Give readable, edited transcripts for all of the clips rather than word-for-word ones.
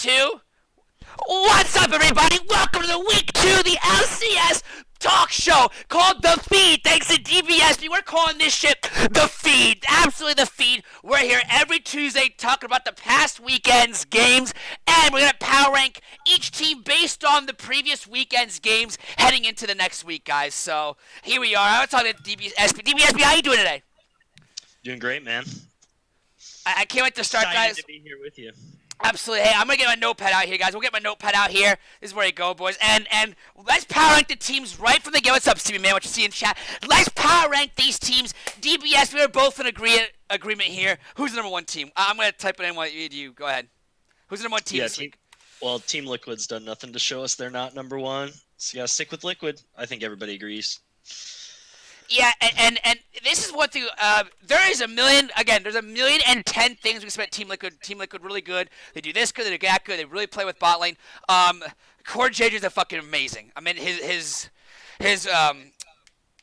2. What's up, everybody? Welcome to the week 2 the LCS talk show called The Feed. Thanks to DBSP. We're calling this shit The Feed. Absolutely The Feed. We're here every Tuesday talking about the past weekend's games, and we're going to power rank each team based on the previous weekend's games heading into the next week, guys. So here we are. I'm talking to DBSP. DBSP, how you doing today? Doing great, man. I can't wait to start, Excited guys. to be here with you. Absolutely. Hey, I'm going to get my notepad out here, guys. We'll get my notepad out here. This is where you go, boys. And let's power rank the teams right from the get. What's up, Stevie, man? What you see in chat? Let's power rank these teams. DBS, we are both in agreement here. Who's the number one team? I'm going to type it in while you go ahead. Who's the number one team this week? Well, Team Liquid's done nothing to show us they're not number one. So you got to stick with Liquid. I think everybody agrees. Yeah, and this is one thing. There is a million. Again, there's 1,010,000 things we expect Team Liquid. Team Liquid really good. They do this good. They do that good. They really play with bot lane. Core JJ's are fucking amazing. I mean, his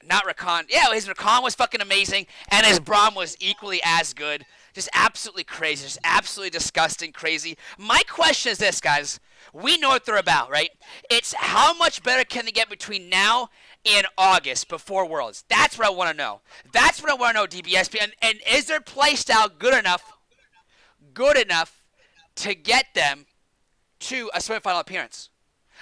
not Rakan. Yeah, his Rakan was fucking amazing, and his Braum was equally as good. Just absolutely crazy. Just absolutely disgusting, crazy. My question is this, guys. We know what they're about, right? It's how much better can they get between now in August before Worlds? That's what I want to know. That's what I want to know, DBSP. And is their playstyle good enough to get them to a semifinal appearance?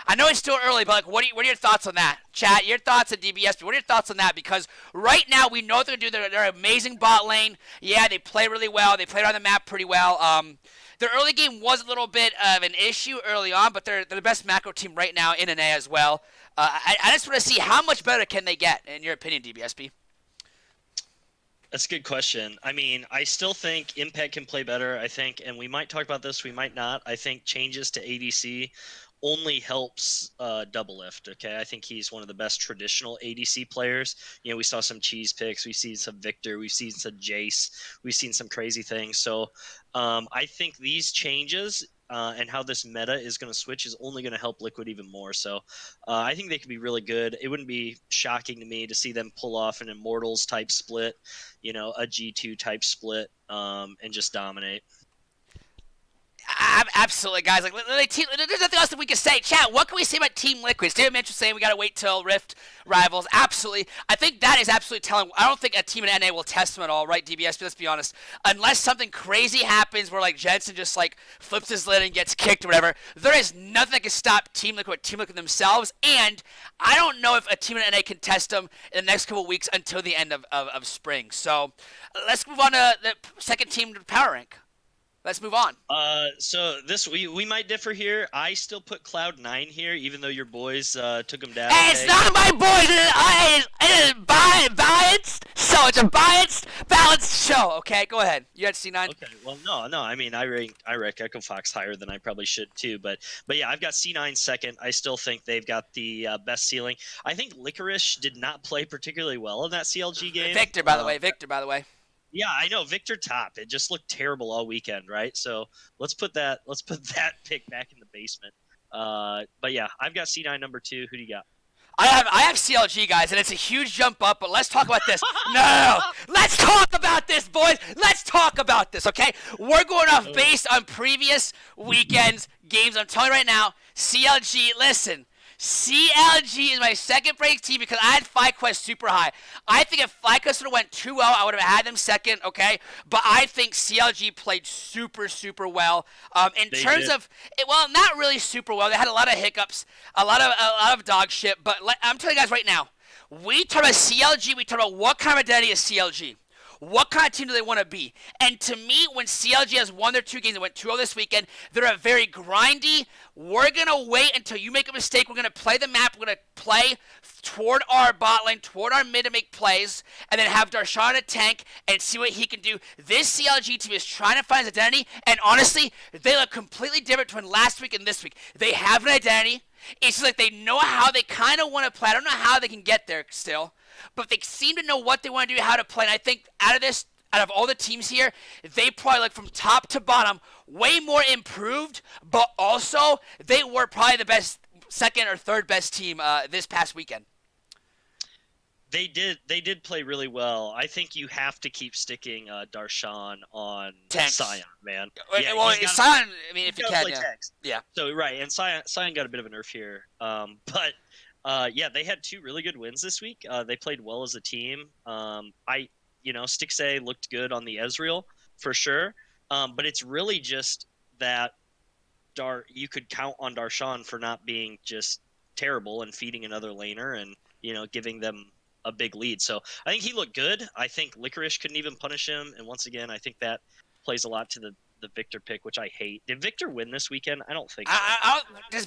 I know it's still early, but what are your thoughts on that? Chat, your thoughts on DBSP. What are your thoughts on that? Because right now we know what they're going to do. They're an amazing bot lane. Yeah, they play really well. They play around the map pretty well. Their early game was a little bit of an issue early on, but they're the best macro team right now in NA as well. I just want to see how much better can they get, in your opinion, DBSP? That's a good question. I mean, I still think Impact can play better, I think, and we might talk about this, we might not. I think changes to ADC only helps Doublelift, okay? I think he's one of the best traditional ADC players. You know, we saw some cheese picks. We've seen some Victor. We've seen some Jace. We've seen some crazy things. So I think these changes and how this meta is going to switch is only going to help Liquid even more. So I think they could be really good. It wouldn't be shocking to me to see them pull off an Immortals type split, you know, a G2 type split, and just dominate. Absolutely, guys. Like, there's nothing else that we can say. Chat, what can we say about Team Liquid? David Mitchell saying we got to wait till Rift Rivals. Absolutely. I think that is absolutely telling. I don't think a team in NA will test them at all, right, DBS? Let's be honest. Unless something crazy happens where, like, Jensen just, like, flips his lid and gets kicked or whatever, there is nothing that can stop Team Liquid themselves. And I don't know if a team in NA can test them in the next couple weeks until the end of spring. So let's move on to the second team to power rank. Let's move on. So we might differ here. I still put Cloud9 here, even though your boys took him down. Hey, it's not my boys. It is balanced. So it's a balanced show. Okay, go ahead. You had C9. Okay. Well, no. I mean, I rank Echo Fox higher than I probably should too. But yeah, I've got C9 second. I still think they've got the best ceiling. I think Licorice did not play particularly well in that CLG game. Victor, by the way. Yeah, I know. Victor top. It just looked terrible all weekend, right? So let's put that pick back in the basement. But yeah, I've got C9 number 2. Who do you got? I have CLG, guys, and it's a huge jump up, but let's talk about this. No! Let's talk about this, boys! Let's talk about this, okay? We're going off based on previous weekend's games. I'm telling you right now, CLG, listen. CLG is my second break team because I had FlyQuest super high. I think if FlyQuest would have went 2-0, I would have had them second, okay? But I think CLG played super, super well. In terms of, well, not really super well. They had a lot of hiccups, a lot of dog shit. But I'm telling you guys right now, we talk about CLG, we talk about what kind of identity is CLG. What kind of team do they want to be? And to me, when CLG has won their 2 games and went 2-0 this weekend, they're a very grindy, we're going to wait until you make a mistake. We're going to play the map. We're going to play toward our bot lane, toward our mid to make plays, and then have Darshan a tank and see what he can do. This CLG team is trying to find his identity, and honestly, they look completely different between last week and this week. They have an identity. It's just like they know how they kind of want to play. I don't know how they can get there still, but they seem to know what they want to do, how to play. And I think out of all the teams here, they probably, like, from top to bottom, way more improved, but also they were probably the best, second or third best team this past weekend. They did play really well. I think you have to keep sticking Darshan on Tanks. Sion, man. Well, Yeah, well, it's Sion, I mean, he's if you got to can, play yeah. tanks. Yeah. So right, and Sion got a bit of a nerf here. But yeah, they had two really good wins this week. They played well as a team. Stixay looked good on the Ezreal for sure. But it's really just that you could count on Darshan for not being just terrible and feeding another laner and giving them a big lead. So I think he looked good. I think Licorice couldn't even punish him, and once again, I think that plays a lot to the Victor pick, which I hate. Did Victor win this weekend? I don't think so. Does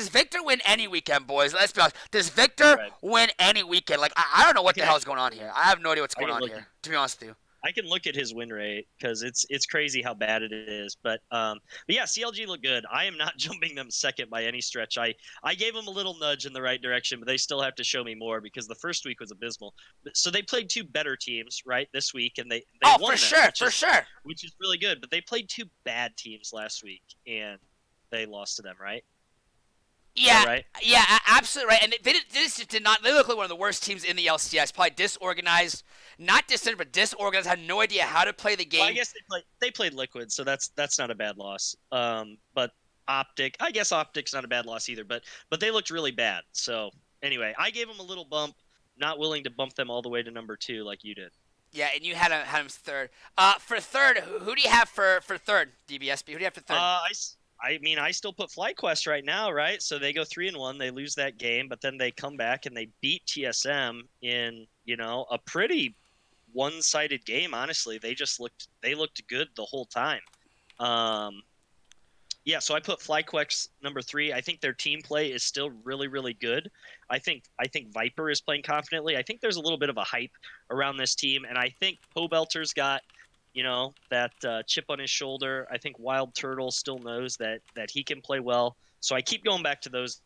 Victor win any weekend, boys? Let's be honest. Does Victor Right. win any weekend? Like, I don't know what I the can hell is going on here. I have no idea what's I going can on look here, to be honest with you. I can look at his win rate because it's crazy how bad it is. But yeah, CLG looked good. I am not jumping them second by any stretch. I gave them a little nudge in the right direction, but they still have to show me more because the first week was abysmal. So they played two better teams right this week, and they Oh, won for them, sure, for sure. which is really good. But they played two bad teams last week, and they lost to them, right? Is Yeah, that right? yeah, absolutely right. And they just did not. They look like one of the worst teams in the LCS. Probably disorganized, not disorganized, but disorganized. Had no idea how to play the game. Well, I guess they played Liquid, so that's not a bad loss. But Optic, I guess Optic's not a bad loss either. But they looked really bad. So anyway, I gave them a little bump. Not willing to bump them all the way to number 2 like you did. Yeah, and you had him third. For third, who do you have for third? DBSB. Who do you have for third? I mean, I still put FlyQuest right now, right? So they go 3-1, they lose that game, but then they come back and they beat TSM in a pretty one-sided game. Honestly, they looked good the whole time. Yeah, so I put FlyQuest number 3. I think their team play is still really, really good. I think Viper is playing confidently. I think there's a little bit of a hype around this team, and I think Pobelter's got that chip on his shoulder. I think Wild Turtle still knows that he can play well. So I keep going back to those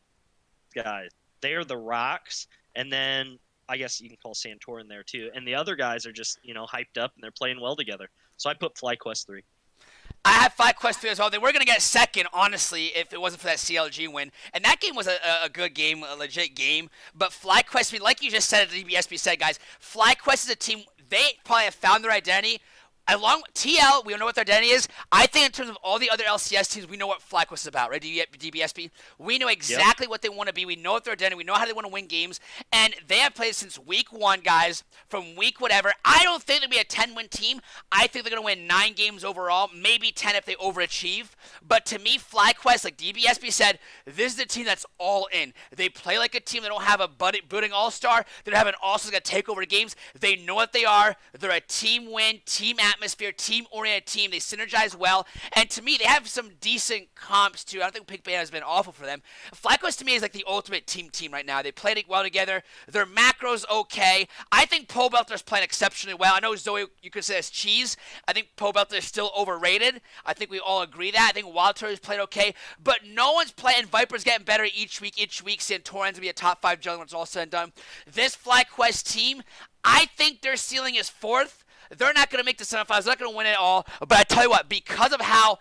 guys. They're the rocks, and then I guess you can call Santorin there too. And the other guys are just hyped up and they're playing well together. So I put FlyQuest 3. I have FlyQuest 3 as well. They were going to get second, honestly, if it wasn't for that CLG win. And that game was a good game, a legit game. But FlyQuest, I mean, like you just said at the DBSB said, guys, FlyQuest is a team, they probably have found their identity. Along with TL, we don't know what their identity is. I think in terms of all the other LCS teams, we know what FlyQuest is about, right? DBSP. We know exactly what they want to be. We know what their identity. We know how they want to win games, and they have played since week 1, guys. From week whatever. I don't think they'll be a 10-win team. I think they're gonna win 9 games overall, maybe 10 if they overachieve. But to me, FlyQuest, like DBSP said, this is a team that's all in. They play like a team. They don't have a budding all-star. They don't have an all-star that's gonna take over games. They know what they are. They're a team win, team atmosphere, team-oriented team. They synergize well, and to me, they have some decent comps too. I don't think Pick Band has been awful for them. FlyQuest to me is like the ultimate team right now. They played it well together. Their macro's okay. I think Pobelter's playing exceptionally well. I know Zoe, you could say as cheese. I think Pobelter is still overrated. I think we all agree that. I think Wildtur's played okay, but no one's playing. Viper's getting better each week. Santorin's gonna be a top 5 jungler when it's all said and done. This FlyQuest team, I think their ceiling is 4th. They're not going to make the semifinals. They're not going to win it all. But I tell you what, because of how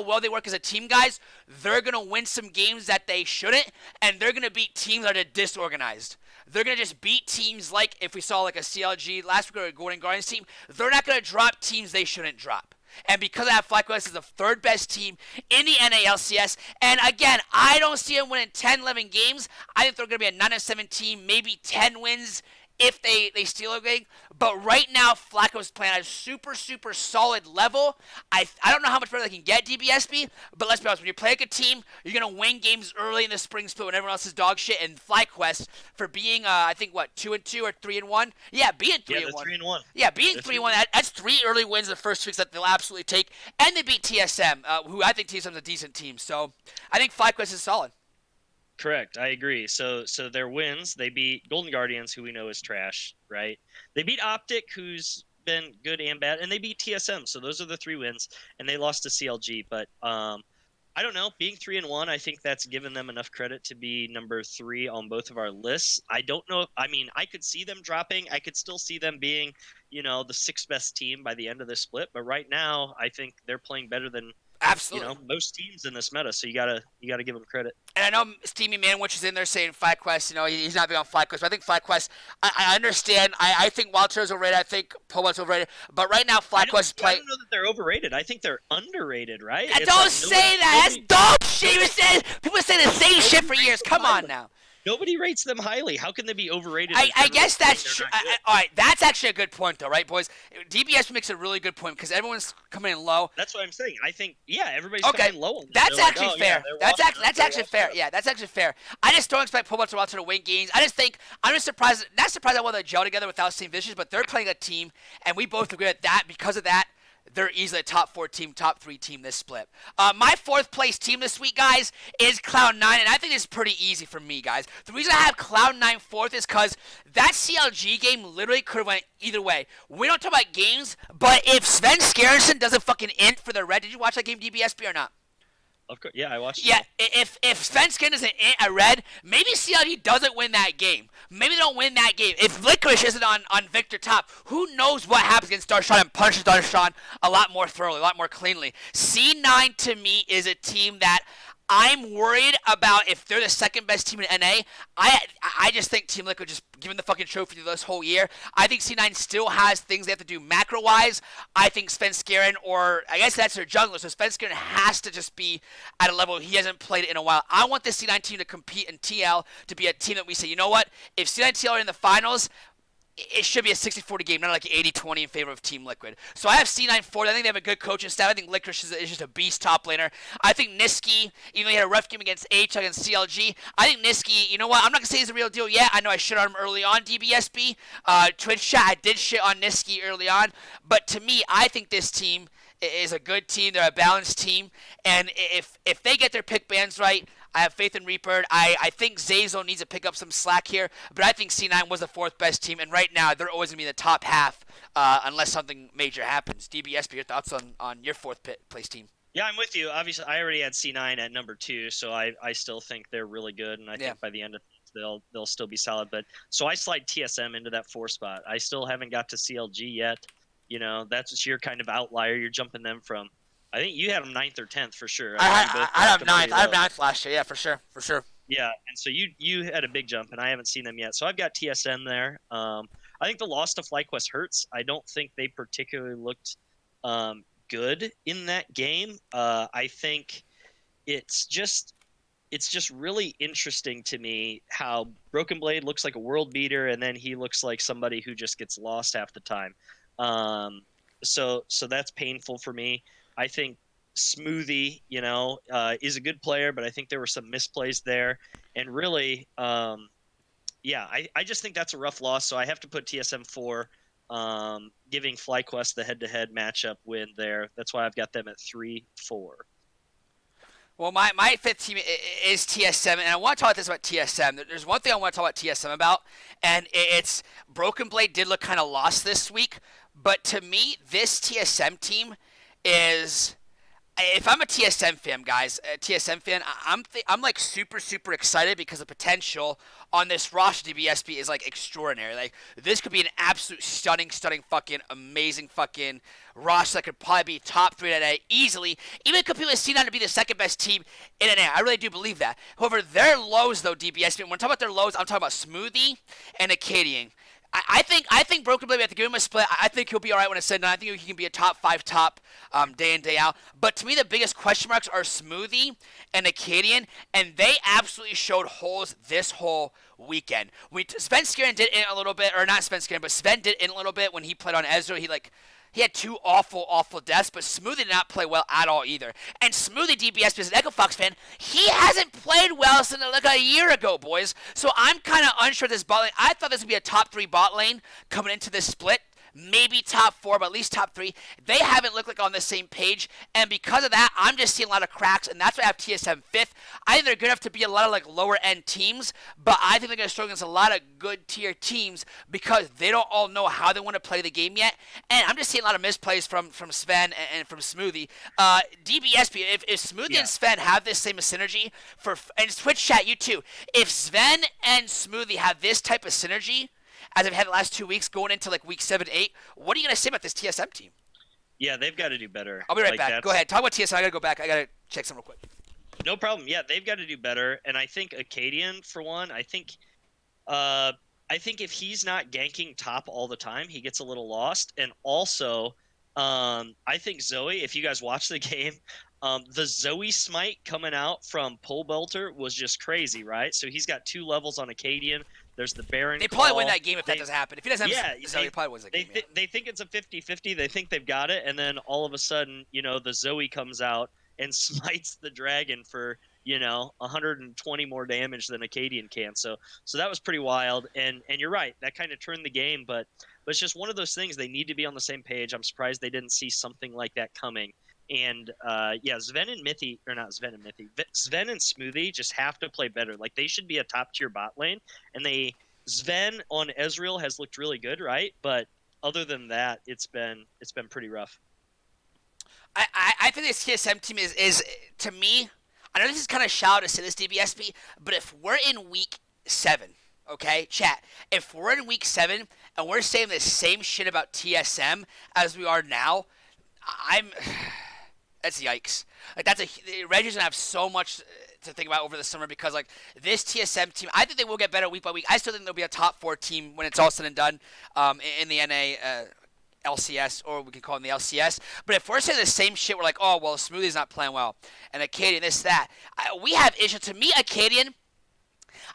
well they work as a team, guys, they're going to win some games that they shouldn't, and they're going to beat teams that are disorganized. They're going to just beat teams like if we saw like a CLG last week or a Golden Guardians team. They're not going to drop teams they shouldn't drop. And because of that, FlyQuest is the 3rd best team in the NALCS. And again, I don't see them winning 10, 11 games. I think they're going to be a 9-7 team, maybe 10 wins if they steal a game. But right now, Flacco is playing at a super, super solid level. I don't know how much better they can get, DBSB, but let's be honest, when you play like a team, you're going to win games early in the spring split when everyone else is dog shit. And FlyQuest, for being, I think, 2-2 or 3-1? Yeah, being 3-1. Yeah, 3-1. Yeah, being 3-1, that's 3 early wins in the first 2 weeks that they'll absolutely take. And they beat TSM, who I think TSM is a decent team. So I think FlyQuest is solid. Correct, I agree. So their wins, they beat Golden Guardians, who we know is trash, right? They beat Optic, who's been good and bad, and they beat TSM. So those are the 3 wins, and they lost to CLG. But I don't know. Being 3-1, I think that's given them enough credit to be number 3 on both of our lists. I don't know. I mean, I could see them dropping. I could still see them being, the 6th best team by the end of this split. But right now, I think they're playing better than Absolutely. Most teams in this meta, so you gotta give them credit. And I know Steamy Manwich is in there saying FlyQuest. He's not big on FlyQuest, but I think FlyQuest. I understand. I think Walter's overrated. I think Poet's overrated. But right now, FlyQuest is playing. I don't know that they're overrated. I think they're underrated, right? Don't say that. That's dog shit. People say the same shit for years. Come on now. Nobody rates them highly. How can they be overrated? I guess that's true. All right, that's actually a good point, though, right, boys? DBS makes a really good point because everyone's coming in low. That's what I'm saying. I think, everybody's coming in low. That's actually fair. That's actually fair. Yeah, that's actually fair. I just don't expect Pobalt to win games. I'm just surprised. Not surprised I want to gel together without seeing Vicious, but they're playing a team, and we both agree at that. Because of that, they're easily a top 4 team, top 3 team this split. My 4th place team this week, guys, is Cloud9, and I think it's pretty easy for me, guys. The reason I have Cloud9 4th is because that CLG game literally could have went either way. We don't talk about games, but if Sven Skarrison doesn't fucking int for the red, did you watch that game, DBSP, or not? Of course, yeah, I watched. Yeah, if Sven Skin isn't a red, maybe CLG doesn't win that game. Maybe they don't win that game. If Licorice isn't on Victor top, who knows what happens against Darshan and punishes Darshan a lot more thoroughly, a lot more cleanly. C9 to me is a team that I'm worried about if they're the second best team in NA. I just think Team Liquid just given the fucking trophy this whole year. I think C9 still has things they have to do macro-wise. I think Svenskeren, or I guess that's their jungler, so Svenskeren has to just be at a level he hasn't played in a while. I want the C9 team to compete in TL, to be a team that we say, you know what, if C9 TL are in the finals, it should be a 60-40 game, not like 80-20 in favor of Team Liquid. So I have C9 4th. I think they have a good coaching staff. I think Licorice is just a beast top laner. I think Niski, even though he had a rough game against H, against CLG, I think Niski, you know what, I'm not going to say he's a real deal yet. I know I shit on him early on, DBSB. Twitch chat, I did shit on Niski early on. But to me, I think this team is a good team. They're a balanced team. And if they get their pick bands right, I have faith in Reaper. I think Zazo needs to pick up some slack here, but I think C9 was the 4th best team, and right now they're always going to be in the top half unless something major happens. DBSB, your thoughts on your 4th place team? Yeah, I'm with you. Obviously, I already had C9 at number 2, so I still think they're really good, and I think by the end of things they'll still be solid. But so I slide TSM into that 4 spot. I still haven't got to CLG yet. That's your kind of outlier. You're jumping them from. I think you had them 9th or 10th for sure. I have 9th. I have 9th last year. Yeah, for sure. Yeah, and so you had a big jump, and I haven't seen them yet. So I've got TSM there. I think the loss to FlyQuest hurts. I don't think they particularly looked good in that game. I think it's just really interesting to me how Broken Blade looks like a world beater, and then he looks like somebody who just gets lost half the time. So that's painful for me. I think Smoothie, is a good player, but I think there were some misplays there. And really, I just think that's a rough loss. So I have to put TSM 4, giving FlyQuest the head-to-head matchup win there. That's why I've got them at 3-4. Well, my 5th team is TSM, and I want to talk this about TSM. There's one thing I want to talk about TSM about, and it's Broken Blade did look kind of lost this week, but to me, this TSM team is, if I'm a TSM fan, guys, I'm like super, super excited because the potential on this roster DBSP is like extraordinary. Like, this could be an absolute stunning fucking amazing fucking roster that could probably be top 3 in NA easily, even compete with C9 to be the second best team in NA. I really do believe that. However, their lows though, DBSP, when I'm talking about their lows, I'm talking about Smoothie and Acadian. I think Broken Blade, we have to give him a split. I think he'll be all right when it's said and done. I think he can be a top 5 day in, day out. But to me, the biggest question marks are Smoothie and Acadian, and they absolutely showed holes this whole weekend. Sven Skaren did in a little bit, or not Sven Skaren, but Sven did in a little bit when he played on Ezra. He had 2 awful deaths, but Smoothie did not play well at all either. And Smoothie DBS, as an Echo Fox fan, he hasn't played well since like a year ago, boys. So I'm kind of unsure of this bot lane. I thought this would be a top 3 bot lane coming into this split. Maybe top 4, but at least top 3. They haven't looked like on the same page, and because of that, I'm just seeing a lot of cracks, and that's why I have TSM 5th. I think they're good enough to be a lot of like lower end teams, but I think they're going to struggle against a lot of good tier teams because they don't all know how they want to play the game yet, and I'm just seeing a lot of misplays from Sven and from Smoothie. DBSP, if Smoothie and Sven have this same synergy, and Twitch chat, you too, if Sven and Smoothie have this type of synergy, as I've had the last 2 weeks going into like week 7, 8, what are you going to say about this TSM team? Yeah, they've got to do better. I'll be right Like, back. Go ahead. Talk about TSM. I gotta go back. I gotta check some real quick. No problem. Yeah, they've got to do better. And I think Acadian, for one, I think if he's not ganking top all the time, he gets a little lost. And also, I think Zoe, if you guys watch the game, the Zoe smite coming out from Pole Belter was just crazy, right? So he's got 2 levels on Acadian. There's the Baron. They probably Claw. win that game if that doesn't happen. If he doesn't have Zoe, he probably wins that game. They think it's a 50-50. They think they've got it. And then all of a sudden, the Zoe comes out and smites the dragon for 120 more damage than Acadian can. So that was pretty wild. And you're right, that kind of turned the game. But it's just one of those things. They need to be on the same page. I'm surprised they didn't see something like that coming. And Sven and Mithy, or not Sven and Mithy, Sven and Smoothie just have to play better. Like, they should be a top tier bot lane. And Sven on Ezreal has looked really good, right? But other than that, it's been pretty rough. I think this TSM team is to me. I know this is kind of shallow to say this, DBSB, but if we're in week 7, okay, chat, if we're in week 7 and we're saying the same shit about TSM as we are now, that's yikes. Like, Reggie's gonna have so much to think about over the summer because, like, this TSM team, I think they will get better week by week. I still think they'll be a top 4 team when it's all said and done in the NA. LCS, or we can call them the LCS. But if we're saying the same shit, we're like, oh, well, Smoothie's not playing well, and Acadian, this, that. We have issues. To me, Acadian,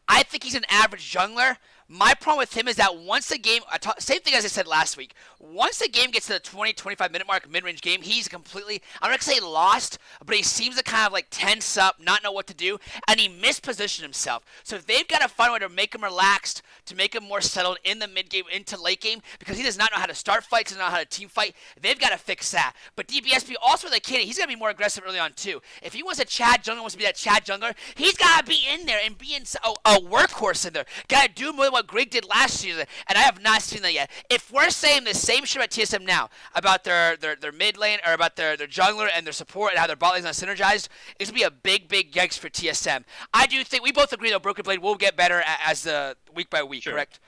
I think he's an average jungler. My problem with him is that once the game, same thing as I said last week, once the game gets to the 20-25 minute mark, mid-range game, he's completely, I'm not going to say lost, but he seems to kind of like tense up, not know what to do, and he mispositioned himself. So they've got to find a way to make him relaxed, to make him more settled in the mid-game, into late game, because he does not know how to start fights, doesn't know how to team fight. They've got to fix that. But DBSP, also with Acadian, he's going to be more aggressive early on too. If he wants a Chad jungler, wants to be that Chad jungler, he's got to be in there and be a workhorse in there. Got to do more than what Greg did last season, and I have not seen that yet. If we're saying the same shit about TSM now, about their mid lane, or about their jungler and their support and how their bot lane's not synergized, it's going to be a big yikes for TSM. I do think, we both agree though, Broken Blade will get better as the week by week, sure. Correct?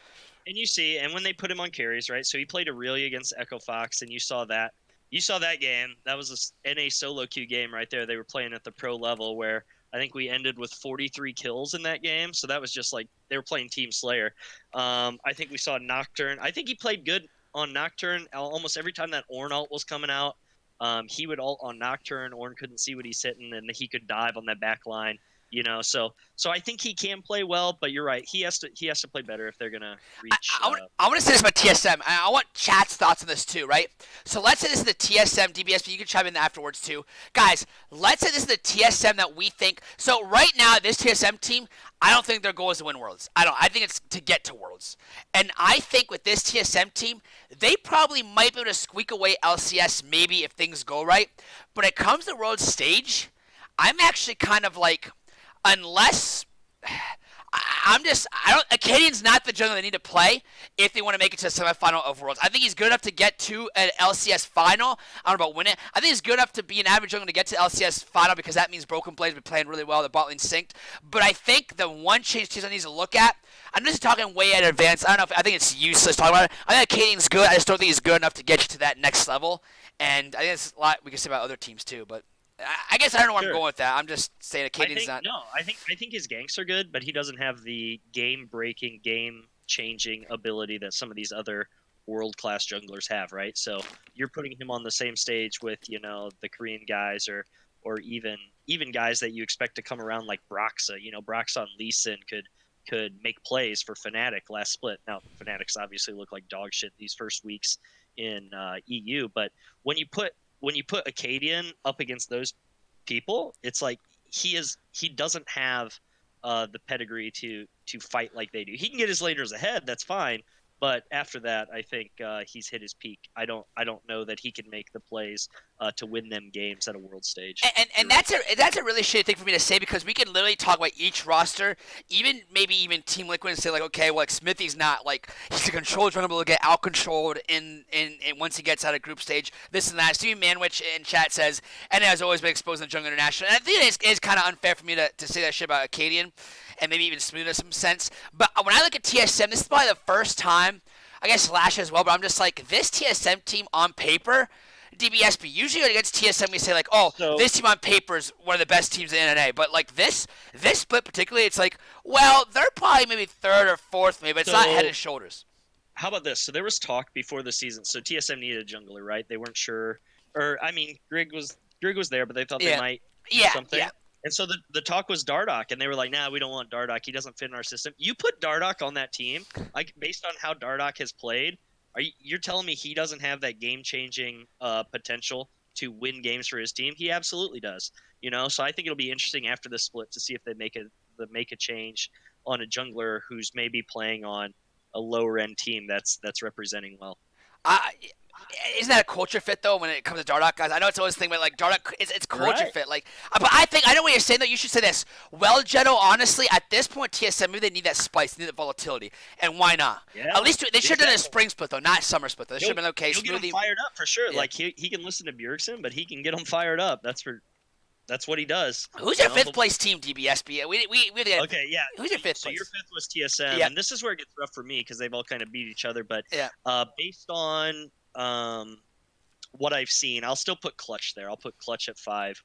And you see, and when they put him on carries, right, so he played Aurelia against Echo Fox, and you saw that game. That was a NA solo queue game right there. They were playing at the pro level, where I think we ended with 43 kills in that game. So that was just like they were playing Team Slayer. I think we saw Nocturne. I think he played good on Nocturne almost every time that Ornn ult was coming out. He would ult on Nocturne. Ornn couldn't see what he's hitting, and he could dive on that back line. So I think he can play well, but you're right. He has to play better if they're gonna reach. I want to say this about TSM. I want chat's thoughts on this too, right? So let's say this is the TSM DBSP. You can chime in afterwards too, guys. Let's say this is the TSM that we think. So right now, this TSM team, I don't think their goal is to win Worlds. I think it's to get to Worlds. And I think with this TSM team, they probably might be able to squeak away LCS maybe if things go right. But when it comes to World stage, I'm actually kind of like, unless Acadian's not the jungler they need to play if they want to make it to the semifinal of Worlds. I think he's good enough to get to an LCS final. I don't know about win it. I think he's good enough to be an average jungler to get to LCS final, because that means Broken Blade's been playing really well. The bot lane synced. But I think the one change TSM needs to look at, I'm just talking way at advance. I don't know if I think it's useless talking about it. I think Acadian's good. I just don't think he's good enough to get you to that next level. And I think there's a lot we can say about other teams too, but I guess I don't know where I'm going with that. I'm just saying Acadian's not. No, I think his ganks are good, but he doesn't have the game-breaking, game-changing ability that some of these other world-class junglers have, right? So you're putting him on the same stage with, the Korean guys, or even guys that you expect to come around like Broxa. Broxa on Lee Sin could make plays for Fnatic last split. Now, Fnatic's obviously look like dog shit these first weeks in EU, but when you put Acadian up against those people, it's like he doesn't have the pedigree to fight like they do. He can get his laners ahead, that's fine, but after that, I think he's hit his peak. I don't know that he can make the plays to win them games at a world stage. And that's a really shitty thing for me to say, because we can literally talk about each roster, maybe even Team Liquid, and say like, okay, well, like Smithy's not like, he's a controller trying to get out controlled in once he gets out of group stage. This and that. Steven Manwich in chat says, and it has always been exposed in Jungle International. And I think it is kind of unfair for me to say that shit about Acadian, and maybe even Smooth in some sense. But when I look at TSM, this is probably the first time, I guess Slash as well, but I'm just like, this TSM team on paper DBSB. Usually against TSM, we say like, oh, So this team on paper is one of the best teams in NA. But like this split particularly, it's like, well, they're probably maybe third or fourth, maybe, but it's not head so and shoulders. how about this? So there was talk before the season. So TSM needed a jungler, right? They weren't sure, or I mean, Grig was there, but they thought they Yeah, might do yeah, something. yeah. And so the talk was Dardoch, and they were like, "Nah, we don't want Dardoch. He doesn't fit in our system." You put Dardoch on that team, like based on how Dardoch has played. You're telling me he doesn't have that game-changing potential to win games for his team? He absolutely does. So I think it'll be interesting after the split to see if they make a change on a jungler who's maybe playing on a lower end team that's representing well. I, isn't that a culture fit though when it comes to Dardoch guys? I know it's always a thing, but like Dardoch, it's culture Right. fit. Like, but I know what you're saying though. You should say this. Well, Jetto, honestly, at this point, TSM maybe they need that spice, they need that volatility, and why not? Yeah. At least they should have done a Exactly. spring split though, not summer split. Though. They should have been okay. He'll get him Smoothie. fired up for sure. Yeah. Like he can listen to Bjergsen, but he can get him fired up. That's what he does. Who's your fifth place team, DBSB? Okay, yeah. Who's your fifth So place? your fifth was TSM, Yeah. and this is where it gets rough for me because they've all kind of beat each other. But Yeah. based on what I've seen, I'll still put Clutch there. I'll put Clutch at 5.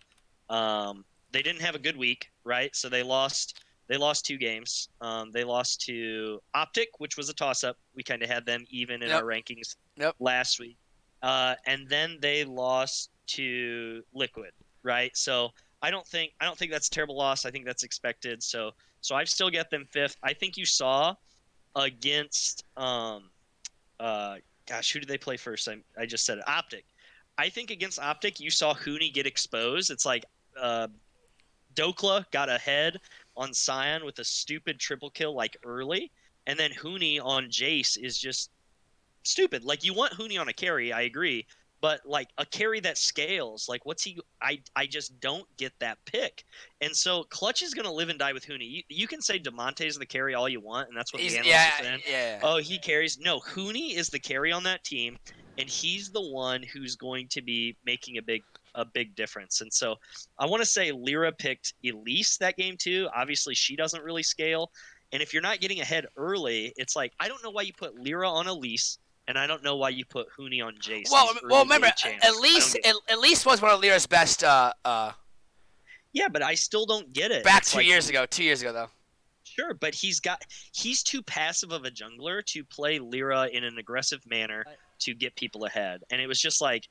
They didn't have a good week, right? So they lost 2 games. They lost to Optic, which was a toss-up. We kind of had them even in Yep. our rankings Yep. last week. And then they lost to Liquid, right? So I don't think that's a terrible loss. I think that's expected. So I've still got them 5th. I think you saw against who did they play first? I just said it. Optic. I think against Optic, you saw Huni get exposed. It's like Dokla got ahead on Sion with a stupid triple kill like early, and then Huni on Jace is just stupid. Like you want Huni on a carry, I agree, but like a carry that scales, like what's he? I just don't get that pick, and so Clutch is gonna live and die with Huni. You can say Demonte's the carry all you want, and that's what the analysts are saying. Yeah. Oh, he carries. No, Huni is the carry on that team, and he's the one who's going to be making a big difference. And so I want to say Lyra picked Elise that game too. Obviously, she doesn't really scale. And if you're not getting ahead early, it's like I don't know why you put Lyra on Elise, and I don't know why you put Huni on Jace. Well, remember, at least was one of Lyra's best. Yeah, but I still don't get it. Back It's 2 like, years ago. 2 years ago though. Sure, but he's too passive of a jungler to play Lyra in an aggressive manner to get people ahead. And it was just like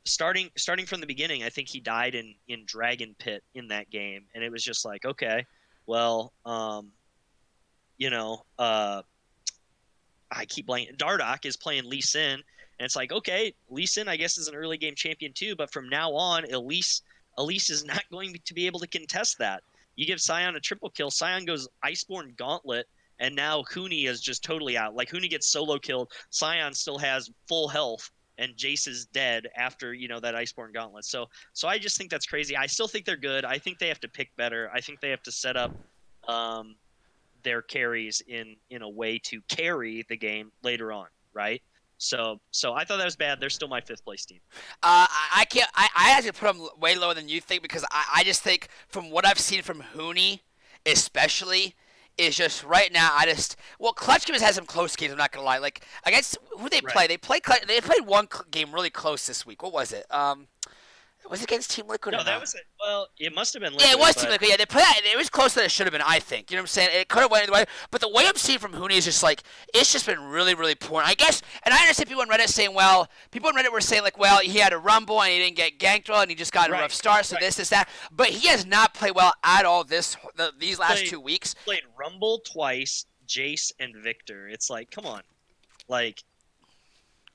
starting from the beginning, I think he died in Dragon Pit in that game, and it was just like, okay, well, I keep blanking. Dardoch is playing Lee Sin, and it's like, okay, Lee Sin I guess is an early game champion too, but from now on, Elise is not going to be able to contest that. You give Sion a triple kill, Sion goes Iceborne Gauntlet, and now Huni is just totally out. Like Huni gets solo killed, Sion still has full health, and Jace is dead after that Iceborne Gauntlet. So I just think that's crazy. I still think they're good. I think they have to pick better. I think they have to set up their carries in a way to carry the game later on, right? So I thought that was bad. They're still my 5th place team. I can't. I actually put them way lower than you think because I just think from what I've seen from Huni, especially, is just right now. Clutch Games has some close games. I'm not gonna lie. Like against who they play, they played one game really close this week. What was it? Was it against Team Liquid? No, or that not? was it. Well, it must have been Liquid. Yeah, it was Team Liquid. Yeah, they played. It was closer than it should have been. I think. You know what I'm saying? It could have went either way. But the way I'm seeing from Huni is just like it's just been really, really poor. And I guess, and I understand people on Reddit saying, well, people on Reddit were saying like, well, he had a rumble and he didn't get ganked well and he just got a rough start. So this, that. But he has not played well at all these last 2 weeks. Played Rumble twice, Jace and Victor. It's like, come on, like.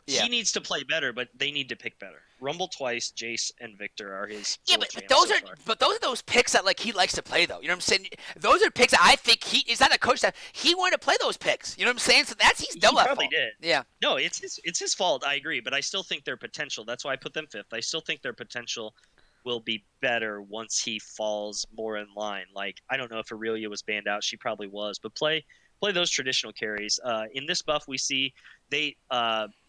Yeah. He needs to play better, but they need to pick better. Rumble twice, Jace and Victor are his. Yeah, those are those picks that like he likes to play though. You know what I'm saying? Those are picks that I think he's not a coach that he wanted to play those picks. You know what I'm saying? So he's double. He probably did. Yeah. No, it's his fault. I agree, but I still think their potential. That's why I put them 5th. I still think their potential will be better once he falls more in line. Like I don't know if Aurelia was banned out. She probably was, but play those traditional carries. In this buff, we see they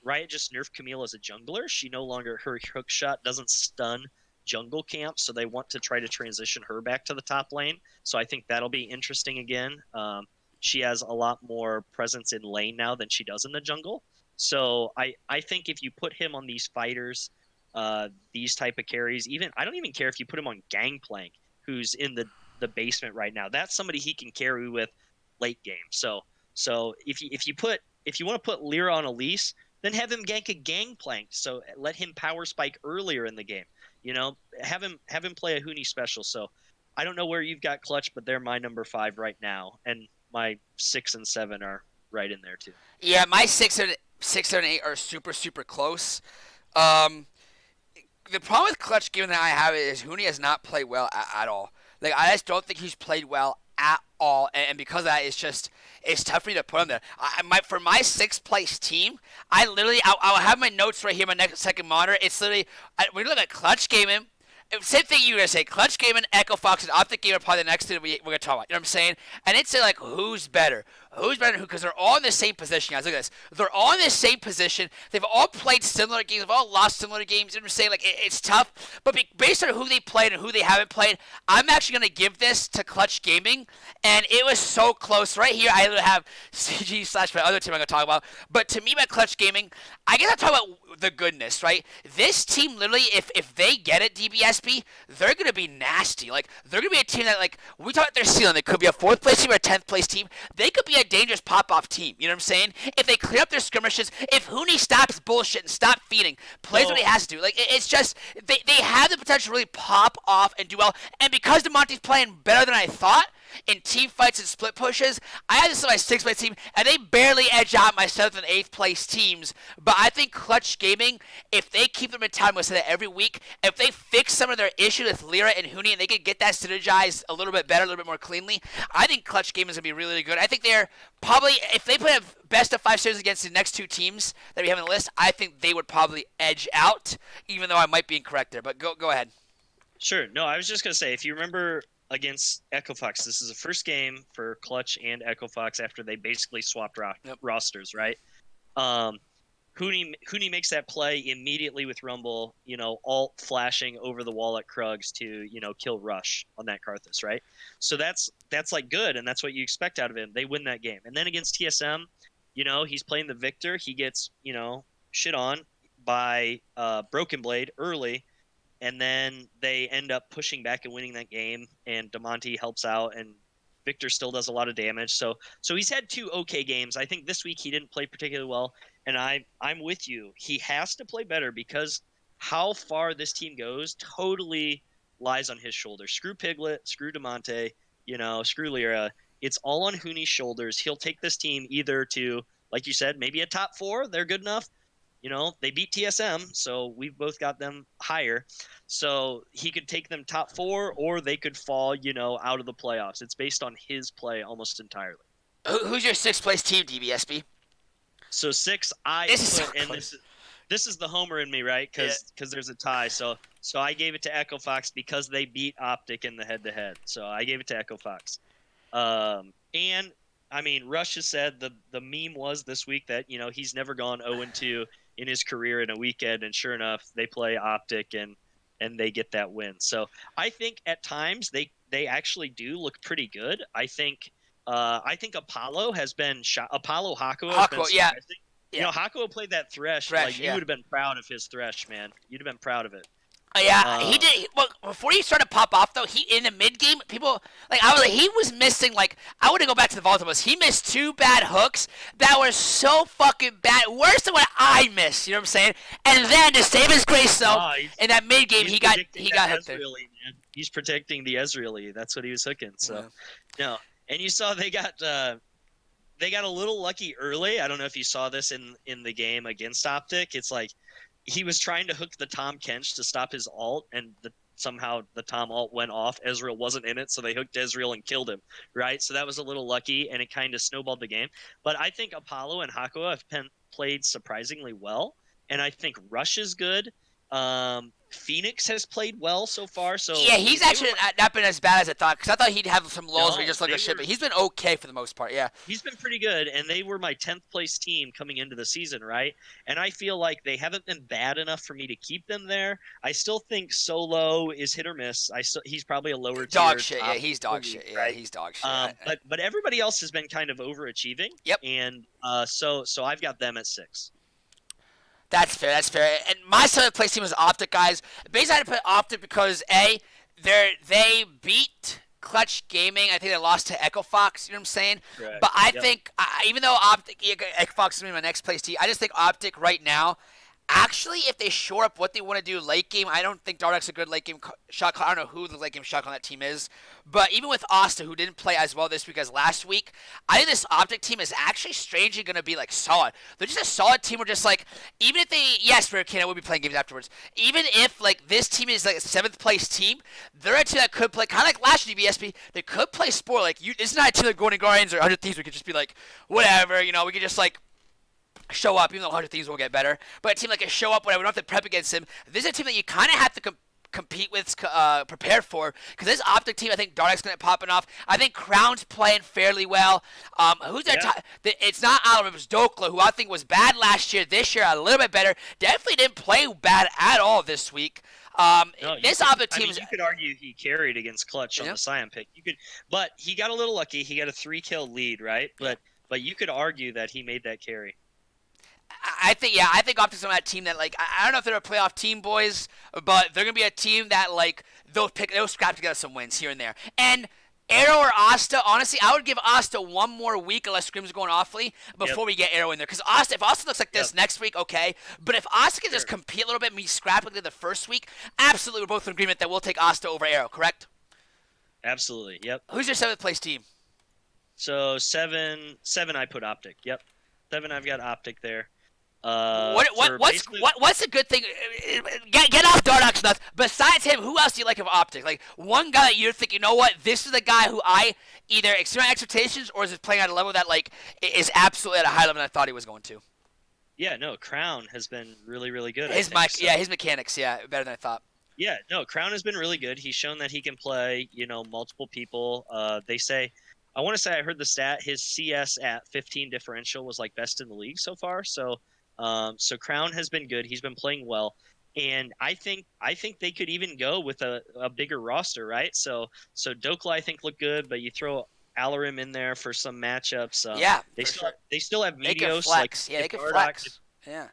Riot just nerfed Camille as a jungler. She no longer her hook shot doesn't stun jungle camp, so they want to try to transition her back to the top lane. So I think that'll be interesting again. She has a lot more presence in lane now than she does in the jungle. So I think if you put him on these fighters these type of carries. Even I don't even care if you put him on Gangplank, who's in the basement right now. That's somebody he can carry with late game. So if you want to put Lyra on a leash, then have him gank a Gangplank. So let him power spike earlier in the game. Have him play a Huni special. So I don't know where you've got Clutch, but they're my number 5 right now, and my 6 and 7 are right in there too. Yeah, my 6 and 8 are super super close. Um, the problem with Clutch Gaming that I have is Huni has not played well at all. Like I just don't think he's played well at all, and because of that, it's tough for me to put him there. For my 6th place team, I'll have my notes right here, my second monitor. It's literally when you look at Clutch Gaming. Same thing you were gonna say. Clutch Gaming, Echo Fox, and Optic Game are probably the next thing we're gonna talk about. You know what I'm saying? And it's like who's better? Who's better than who? Because they're all in the same position, guys. Look at this. They're all in the same position. They've all played similar games. They've all lost similar games. You know what I'm saying? Like it's tough. But based on who they played and who they haven't played, I'm actually gonna give this to Clutch Gaming. And it was so close. Right here, I have CG / my other team I'm gonna talk about. But to me, my Clutch Gaming, I guess I'll talk about the goodness, right? This team literally, if they get it, DBSP, they're gonna be nasty. Like they're gonna be a team that, like, when we talk about their ceiling, they could be a 4th place team or a 10th place team. They could be a dangerous pop-off team. You know what I'm saying? If they clear up their skirmishes, if Huni stops bullshit and stop feeding, plays what he has to do. Like it's just they have the potential to really pop off and do well. And because DeMonte's playing better than I thought in team fights and split pushes, I had this in my 6th place team, and they barely edge out my 7th and 8th place teams. But I think Clutch Gaming, if they keep them in time, we'll say that every week, if they fix some of their issues with Lyra and Huni, and they can get that synergized a little bit better, a little bit more cleanly, I think Clutch Gaming is going to be really, really good. I think they're probably, if they play a best of 5 series against the next 2 teams that we have on the list, I think they would probably edge out, even though I might be incorrect there. But go ahead. Sure. No, I was just going to say, if you remember against Echo Fox, this is the first game for Clutch and Echo Fox after they basically swapped rosters, right? Huni makes that play immediately with Rumble, alt flashing over the wall at Krugs to, kill Rush on that Karthus, right? So that's like good, and that's what you expect out of him. They win that game. And then against TSM, he's playing the Victor. He gets, shit on by Broken Blade early, and then they end up pushing back and winning that game, and DeMonte helps out, and Victor still does a lot of damage. So he's had 2 okay games. I think this week he didn't play particularly well, and I'm with you. He has to play better because how far this team goes totally lies on his shoulders. Screw Piglet, screw DeMonte, screw Lyra. It's all on Huni's shoulders. He'll take this team either to, like you said, maybe a top 4. They're good enough. They beat TSM, so we've both got them higher. So he could take them top 4, or they could fall, out of the playoffs. It's based on his play almost entirely. Who's your 6th place team, DBSB? So 6, this is the homer in me, right? Because there's a tie. So I gave it to Echo Fox because they beat Optic in the head-to-head. So I gave it to Echo Fox. And I mean, Rush has said the meme was this week that he's never gone 0-2 in his career in a weekend, and sure enough, they play Optic and they get that win. So I think at times they actually do look pretty good. I think Apollo has been shot. Apollo Hakuo has been yeah. Hakuo played that Thresh. Like you would have been proud of his Thresh, man. You'd have been proud of it. Yeah, he did. Well, before he started to pop off, though, he in the mid game, people he was missing. Like, I want to go back to the Volatimus. He missed 2 bad hooks that were so fucking bad, worse than what I missed. You know what I'm saying? And then to save his grace, though, in that mid game, he got hooked there. He's protecting the Ezreal. That's what he was hooking. So, no, and you saw they got a little lucky early. I don't know if you saw this in the game against Optic. It's like, he was trying to hook the Tom Kench to stop his ult, and somehow the Tom ult went off. Ezreal wasn't in it, so they hooked Ezreal and killed him, right? So that was a little lucky, and it kind of snowballed the game. But I think Apollo and Hakuo have played surprisingly well, and I think Rush is good. Phoenix has played well so far. So yeah, he's actually not been as bad as I thought, because I thought he'd have some lulls where he just looked like shit, but he's been okay for the most part. Yeah, he's been pretty good, and they were my 10th place team coming into the season, right? And I feel like they haven't been bad enough for me to keep them there. I still think Solo is hit or miss. He's probably a lower tier. Dog shit. Yeah, he's dog shit. Yeah, right? He's dog shit. But everybody else has been kind of overachieving. Yep. And so I've got them at 6. That's fair. That's fair. And my seventh place team was Optic, guys. Basically, I had to put Optic because they beat Clutch Gaming. I think they lost to Echo Fox. You know what I'm saying? Correct. But I Yep. think even though Echo Fox is gonna be my next place team, I just think Optic right now. Actually, if they shore up what they want to do late game, I don't think Dardock's a good late game shot caller. I don't know who the late game shot caller on that team is. But even with Asta, who didn't play as well this week as last week, I think this Optic team is actually strangely going to be like solid. They're just a solid team. We're just like, even if they, yes, Rare Canada will be playing games afterwards. Even if like this team is like a seventh place team, they're a team that could play kind of like last year DBSP. They could play sport. Like it's not a team like Golden Guardians or 100 Thieves. We could just be like, whatever, we could just like show up, even though 100 Thieves will get better. But a team like a show up, whatever, we don't have to prep against him. This is a team that you kind of have to compete with, prepare for. Because this Optic team, I think Dardock's going to popping off. I think Crown's playing fairly well. Who's their it's not Alarim, it's Dokla, who I think was bad last year. This year, a little bit better. Definitely didn't play bad at all this week. This Optic team you could argue he carried against Clutch on the Scion pick. But he got a little lucky. He got a 3-kill lead, right? But you could argue that he made that carry. I think Optic's on that team that, like, I don't know if they're a playoff team, boys, but they're going to be a team that, like, they'll scrap together some wins here and there. And Arrow or Asta, honestly, I would give Asta one more week unless Scrim's going awfully before we get Arrow in there. Because if Asta looks like this next week, okay. But if Asta can just compete a little bit and be scrapped like they did the first week, absolutely we're both in agreement that we'll take Asta over Arrow, correct? Absolutely, yep. Who's your seventh place team? So 7 I put Optic, yep. 7 I've got Optic there. What's the good thing? Get off Dardock's nuts. Besides him, who else do you like of Optic? Like one guy that you think, you know what, this is the guy who I either exceed my expectations or is playing at a level that like is absolutely at a higher level than I thought he was going to. Yeah, no, Crown has been really, really good. His mechanics, better than I thought. Yeah, no, Crown has been really good. He's shown that he can play, multiple people. They say, I want to say I heard the stat, his CS at 15 differential was like best in the league so far. So Crown has been good. He's been playing well, and I think they could even go with a bigger roster, right? So Dokla I think looked good, but you throw Alarim in there for some matchups. They still have Meteos. They can flex.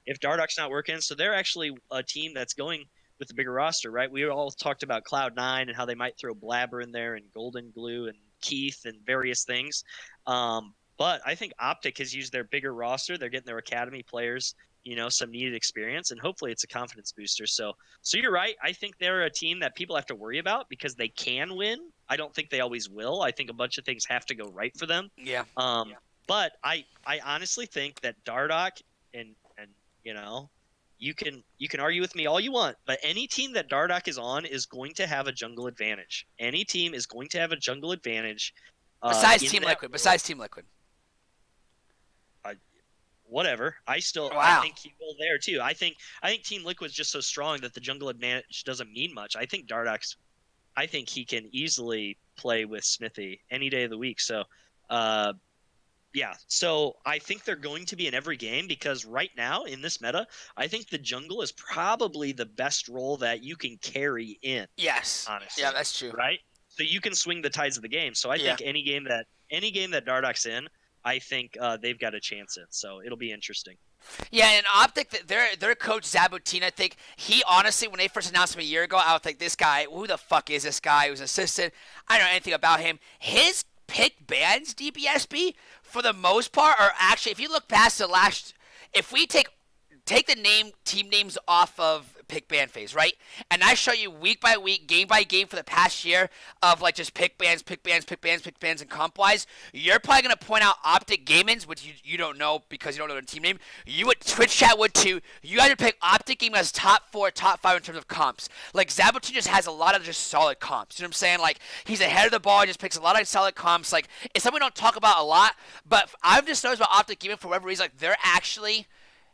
If Dardock's not working, so they're actually a team that's going with a bigger roster, right? We all talked about Cloud9 and how they might throw Blabber in there and Golden Glue and Keith and various things. But I think Optic has used their bigger roster. They're getting their academy players, some needed experience, and hopefully it's a confidence booster. So you're right. I think they're a team that people have to worry about because they can win. I don't think they always will. I think a bunch of things have to go right for them. Yeah. But I honestly think that Dardock and you can argue with me all you want, but any team that Dardock is on is going to have a jungle advantage. Any team is going to have a jungle advantage. Besides Team Liquid. Whatever. I think he will there too. I think Team Liquid's just so strong that the jungle advantage doesn't mean much. I think he can easily play with Smithy any day of the week. So so I think they're going to be in every game because right now in this meta, I think the jungle is probably the best role that you can carry in. Yes. Honestly. Yeah, that's true. Right? So you can swing the tides of the game. So I think any game that Dardock's in, I think they've got a chance in. So it'll be interesting. Yeah, and Optic, their coach Zabutin, I think he honestly, when they first announced him a year ago, I was like, this guy, who the fuck is this guy? He was an assistant. I don't know anything about him. His pick bans DBSB for the most part are actually, if you look past the last, if we take the team names off of pick ban phase, right? And I show you week by week, game by game for the past year of like just pick bans, and comp wise. You're probably gonna point out Optic Gaming's, which you don't know because you don't know the team name. You would Twitch chat would too. You guys would pick Optic Gaming as top 4, top 5 in terms of comps. Like Zabutin just has a lot of just solid comps. You know what I'm saying? Like he's ahead of the ball. He just picks a lot of solid comps. Like it's something we don't talk about a lot, but I've just noticed about Optic Gaming for whatever reason, like they're actually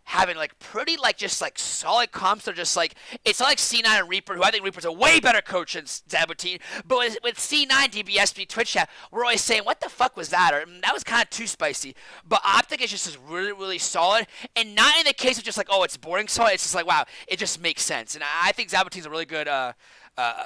having like pretty like just like solid comps. They're just like, it's not like C9 and Reaper, who I think Reaper's a way better coach than Zabutin, but with C9 DBSB Twitch chat, we're always saying, what the fuck was that? Or that was kind of too spicy. But Optic is just really, really solid, and not in the case of just like, oh, it's boring solid. It's just like, wow, it just makes sense. And I think Zabutin's a really good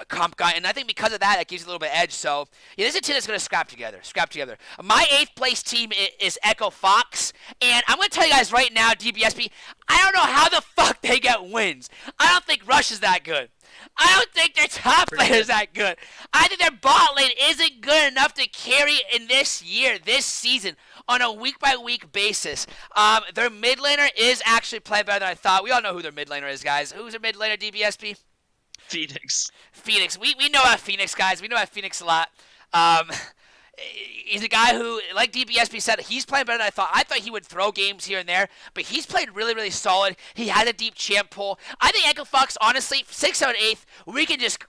comp guy, and I think because of that, it gives you a little bit of edge. So yeah, this is a team that's going to scrap together. My 8th place team is Echo Fox, and I'm going to tell you guys right now, DBSP, I don't know how the fuck they get wins. I don't think Rush is that good. I don't think their top laner is that good. I think their bot lane isn't good enough to carry in this season, on a week-by-week basis. Their mid laner is actually playing better than I thought. We all know who their mid laner is, guys. Who's their mid laner, DBSP? Phoenix. We know about Phoenix, guys. We know about Phoenix a lot. He's a guy who, like DBSP said, he's playing better than I thought. I thought he would throw games here and there, but he's played really, really solid. He had a deep champ pool. I think Echo Fox, honestly, 6th, 7th, 8th,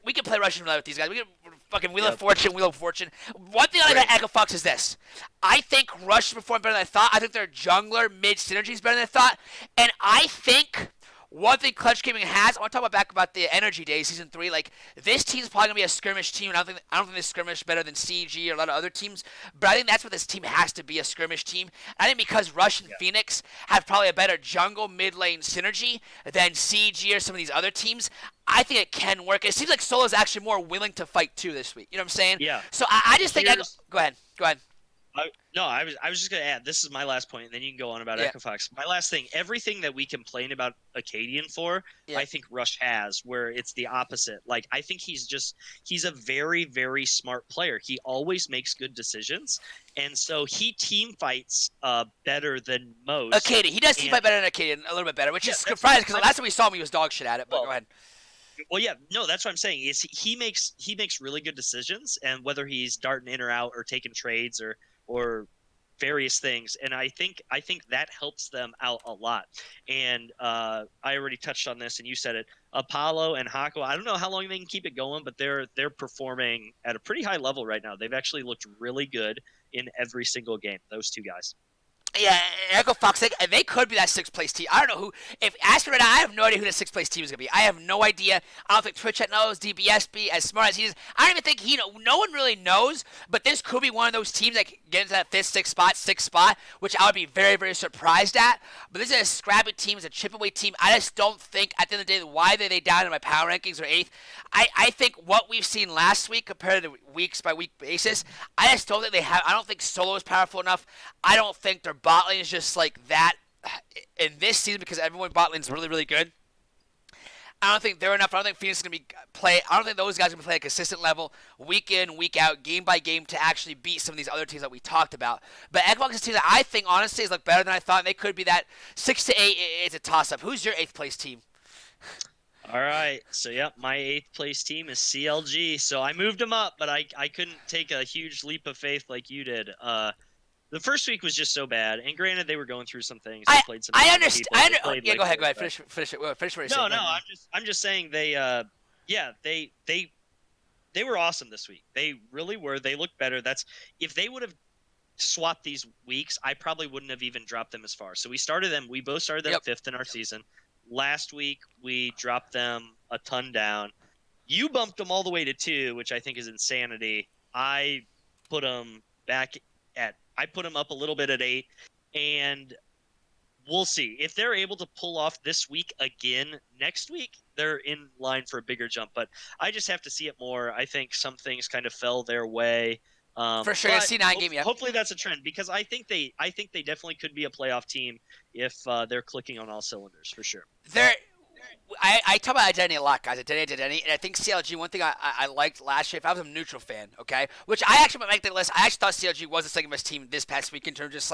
we can play Russian roulette with these guys. We can fucking Wheel of Fortune. One thing I like about Echo Fox is this. I think Rush performed better than I thought. I think their jungler mid synergy is better than I thought. And I think one thing Clutch Gaming has, I want to talk about the Energy Days, Season 3. Like, this team's probably going to be a skirmish team, and I don't think they skirmish better than CG or a lot of other teams, but I think that's what this team has to be, a skirmish team. I think because Rush and Phoenix have probably a better jungle mid lane synergy than CG or some of these other teams, I think it can work. It seems like Solo's actually more willing to fight, too, this week. You know what I'm saying? Yeah. So I just think... Go ahead. I was just going to add, this is my last point, and then you can go on about Echo Fox. My last thing, everything that we complain about Acadian for, I think Rush has, where it's the opposite. Like, I think he's a very, very smart player. He always makes good decisions, and so he team fights better than most. Acadian. He does team fight better than Acadian, a little bit better, which is surprising, because the last time we saw him, he was dog shit at it, but go ahead. Well, yeah, no, that's what I'm saying. Is he makes really good decisions, and whether he's darting in or out or taking trades or various things, and I think that helps them out a lot. And I already touched on this, and you said it. Apollo and Hako, I don't know how long they can keep it going, but they're performing at a pretty high level right now. They've actually looked really good in every single game. Those two guys. Yeah, Echo Fox, they could be that 6th place team. I don't know who. If asked me right now, I have no idea who the 6th place team is going to be. I have no idea. I don't think Twitch knows. DBSB, as smart as he is, I don't even think he knows. No one really knows, but this could be one of those teams that get into that 5th, 6th spot, which I would be very, very surprised at. But this is a scrappy team. It's a chip-away team. I just don't think, at the end of the day, why are they down in my power rankings or 8th? I think what we've seen last week compared to the weeks-by-week basis, I just don't think they have. I don't think Solo is powerful enough. I don't think their bot lane is just like that in this season, because everyone bot lane is really, really good. I don't think they're enough. I don't think Phoenix is going to I don't think those guys are going to play at a consistent level, week in, week out, game by game, to actually beat some of these other teams that we talked about. But Xbox is a team that I think, honestly, is better than I thought, and they could be that 6 to 8. It's a toss-up. Who's your 8th place team? All right, so my 8th place team is CLG. So I moved them up, but I couldn't take a huge leap of faith like you did. The first week was just so bad, and granted, they were going through some things. They played some. I understand. Yeah, go ahead. Finish it. Finish what you're saying. No. I'm just saying they were awesome this week. They really were. They looked better. If they would have swapped these weeks, I probably wouldn't have even dropped them as far. So we both started them 5th in our season. Last week we dropped them a ton down. You bumped them all the way to 2, which I think is insanity. I put them up a little bit at 8, and we'll see if they're able to pull off this week again. Next week, they're in line for a bigger jump, but I just have to see it more. I think some things kind of fell their way. For sure, C9 game, yeah. Hopefully that's a trend, because I think they definitely could be a playoff team if they're clicking on all cylinders, for sure. I talk about identity a lot, guys. Identity, and I think CLG. One thing I liked last year, if I was a neutral fan, okay, which I actually might make the list. I actually thought CLG was the second best team this past week in terms of just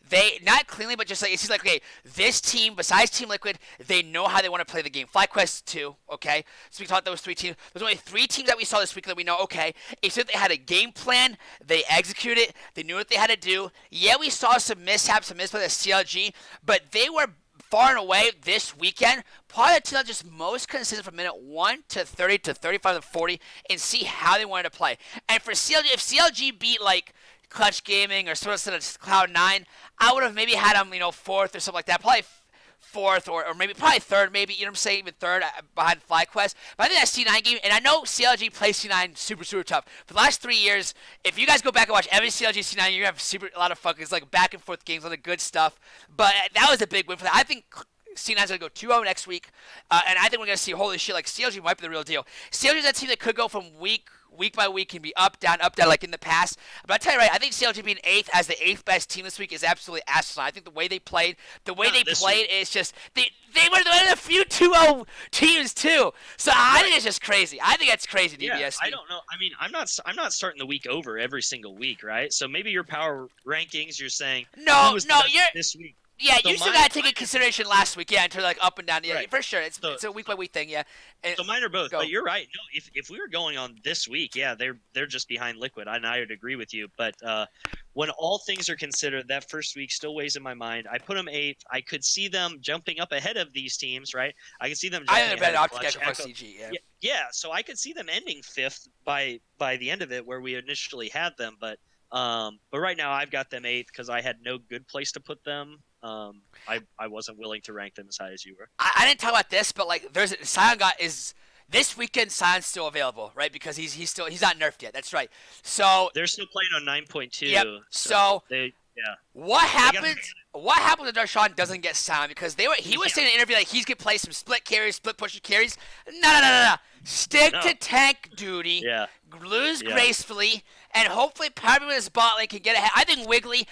they not cleanly, but just it seems like, okay, this team besides Team Liquid, they know how they want to play the game. FlyQuest 2, okay. So we talked those 3 teams. There's only 3 teams that we saw this week that we know. Okay, it's that they had a game plan, they executed it, they knew what they had to do. Yeah, we saw some mishaps, some misplays at CLG, but they were far and away this weekend, probably the team that just most consistent from minute 1 to 30 to 35 to 40, and see how they wanted to play. And for CLG, if CLG beat Clutch Gaming or sort of Cloud9, I would have maybe had them 4th or something like that, probably 4th or maybe probably 3rd, maybe, you know what I'm saying, even 3rd behind FlyQuest. But I think that C9 game, and I know CLG plays C9 super, super tough. For the last 3 years, if you guys go back and watch every CLG C9, you're going to have a lot of fun. It's back and forth games, a lot of good stuff. But that was a big win for them. I think C9's going to go 2-0 next week, and I think we're going to see, holy shit, like CLG might be the real deal. CLG is that team that could go from week by week, can be up, down, like in the past. But I tell you right, I think CLG being 8th as the 8th best team this week is absolutely asinine. I think the way they played, is just they were one of the few 2-0 teams too. So I think it's just crazy. I think that's crazy, DBS. Yeah, I don't know. I mean, I'm not starting the week over every single week, right? So maybe your power rankings, you're saying no, you're this week. Yeah, so you still got to take into consideration last week, yeah, until like up and down. Yeah, right. For sure. It's a week by week thing, yeah. And, so mine are both, but you're right. No, if we were going on this week, yeah, they're just behind Liquid, and I would agree with you. But when all things are considered, that first week still weighs in my mind. I put them 8th. I could see them jumping up ahead of these teams, right? I could see them. I have a better option for CG, yeah. Yeah, so I could see them ending 5th by the end of it, where we initially had them, but right now I've got them 8th because I had no good place to put them. I wasn't willing to rank them as high as you were. I didn't talk about this, but like Sion is this weekend. Sion's still available, right? Because he's not nerfed yet. That's right. So they're still playing on 9.2. Yep. So yeah. What happens? What happens when Darshan doesn't get Sion? Because he was saying in an interview like he's gonna play some split carries, split pusher carries. No. Stick to tank duty. Yeah. Lose gracefully, and hopefully probably with his bot lane can get ahead. I think Wiggly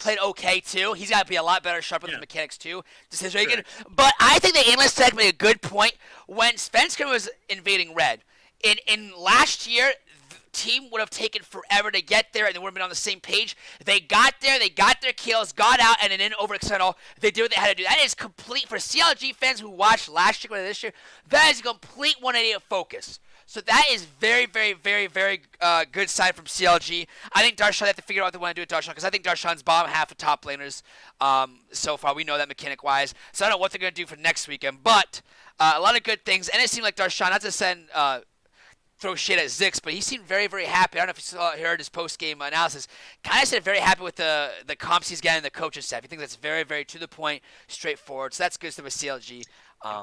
played okay too. He's got to be a lot better, sharper than mechanics too. Decision. But I think the analyst tech made a good point when Svensker was invading red. In last year, team would have taken forever to get there, and they would have been on the same page. They got there, they got their kills, got out, and then in overextend all. They did what they had to do. That is complete for CLG fans who watched last year or this year. That is a complete 180 focus. So that is very, very, very, very good sign from CLG. I think Darshan have to figure out what they want to do with Darshan because I think Darshan's bottom half of top laners so far. We know that mechanic-wise. So I don't know what they're going to do for next weekend. But a lot of good things. And it seemed like Darshan, not to throw shit at Zix, but he seemed very, very happy. I don't know if you heard his post-game analysis. Kind of said very happy with the comps he's getting, the coaching staff. He thinks that's very, very to the point, straightforward. So that's good stuff with CLG.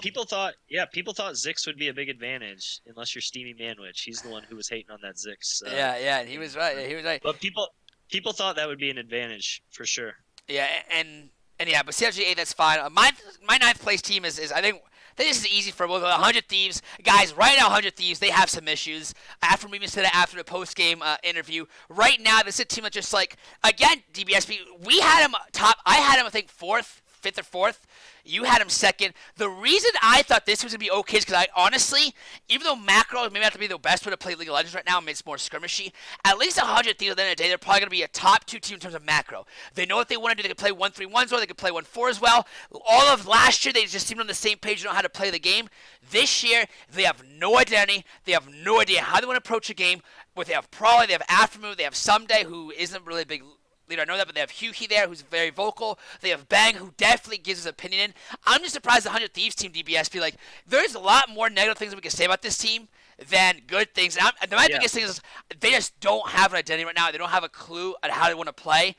People thought Zix would be a big advantage unless you're Steamy Manwich. He's the one who was hating on that Zix. And he was right. He was right. But people thought that would be an advantage for sure. Yeah, and yeah, but CLG 8, that's fine. My 9th place team is I think this is easy for both. 100 Thieves. Guys, right now 100 Thieves, they have some issues. After we even said it after the post-game interview. Right now, this is a team that just like, again, DBSP, we had him top. I had him, I think, 4th, 5th or 4th. You had him 2nd. The reason I thought this was going to be okay is because I honestly, even though macro may not be the best way to play League of Legends right now, it's more skirmishy, at least 100 Thieves at the end of the day, they're probably going to be a top 2 team in terms of macro. They know what they want to do. They can play 1-3-1 as well. They can play 1-4 as well. All of last year, they just seemed on the same page and know how to play the game. This year, they have no identity. They have no idea how they want to approach a game. They have Prawley, they have Aftermoon, they have Someday, who isn't really a big leader, I know that, but they have Hughie there, who's very vocal. They have Bang, who definitely gives his opinion in. I'm just surprised the 100 Thieves team, DBSP, like, there's a lot more negative things that we can say about this team than good things. And my biggest thing is they just don't have an identity right now. They don't have a clue on how they want to play.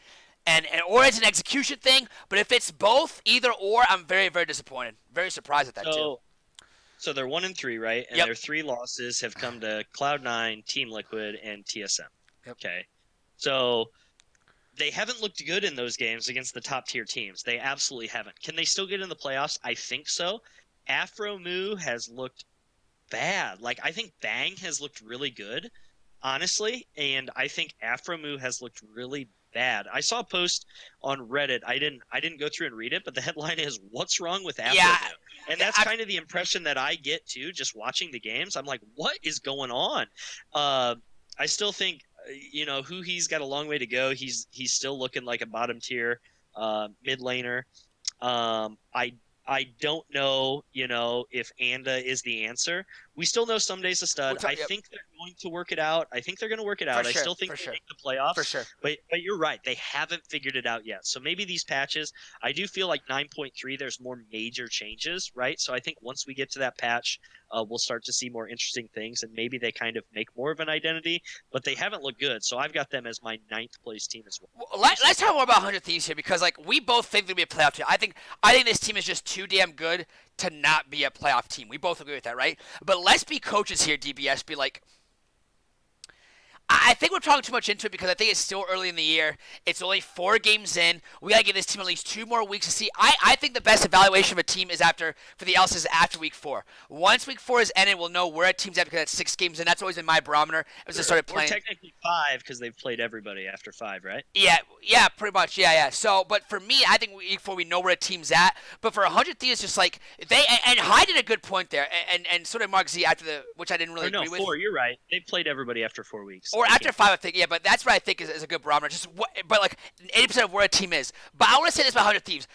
Or it's an execution thing, but if it's both, either or, I'm very, very disappointed. Very surprised at that, too. So they're 1-3, right? And their 3 losses have come to Cloud9, Team Liquid, and TSM. Yep. Okay. So they haven't looked good in those games against the top tier teams. They absolutely haven't. Can they still get in the playoffs? I think so. Afro Moo has looked bad. Like, I think Bang has looked really good, honestly, and I think Afro Moo has looked really bad. I saw a post on Reddit. I didn't go through and read it, but the headline is "What's wrong with Afro Moo?" And that's kind of the impression that I get too, just watching the games. I'm like, what is going on? I still think who he's got a long way to go. He's still looking like a bottom tier mid laner. I don't know, if Anda is the answer. We still know Someday's a stud. I think they're going to work it out. I still think they make the playoffs. For sure. But you're right. They haven't figured it out yet. So maybe these patches, I do feel like 9.3, there's more major changes, right? So I think once we get to that patch, we'll start to see more interesting things, and maybe they kind of make more of an identity, but they haven't looked good. So I've got them as my 9th place team as well. Let's talk more about 100 Thieves here, because like we both think they'll be a playoff team. I think this team is just too damn good to not be a playoff team. We both agree with that, right? But let's be coaches here, DBS. Be like, I think we're talking too much into it because I think it's still early in the year. It's only 4 games in. We got to give this team at least 2 more weeks to see. I think the best evaluation of a team is for the LCS is after week 4. Once week 4 is ended, we'll know where a team's at because that's 6 games in. That's always been my barometer as I started playing. Or technically 5 because they've played everybody after 5, right? Yeah, pretty much. Yeah. So, but for me, I think week 4 we know where a team's at. But for 100 Thieves, just like and High did a good point there, and so did Mark Z after which I didn't really agree with. 4. You're right. They played everybody after 4 weeks. Or after 5, I think. Yeah, but that's what I think is a good barometer. But like 80% of where a team is. But I want to say this about 100 Thieves.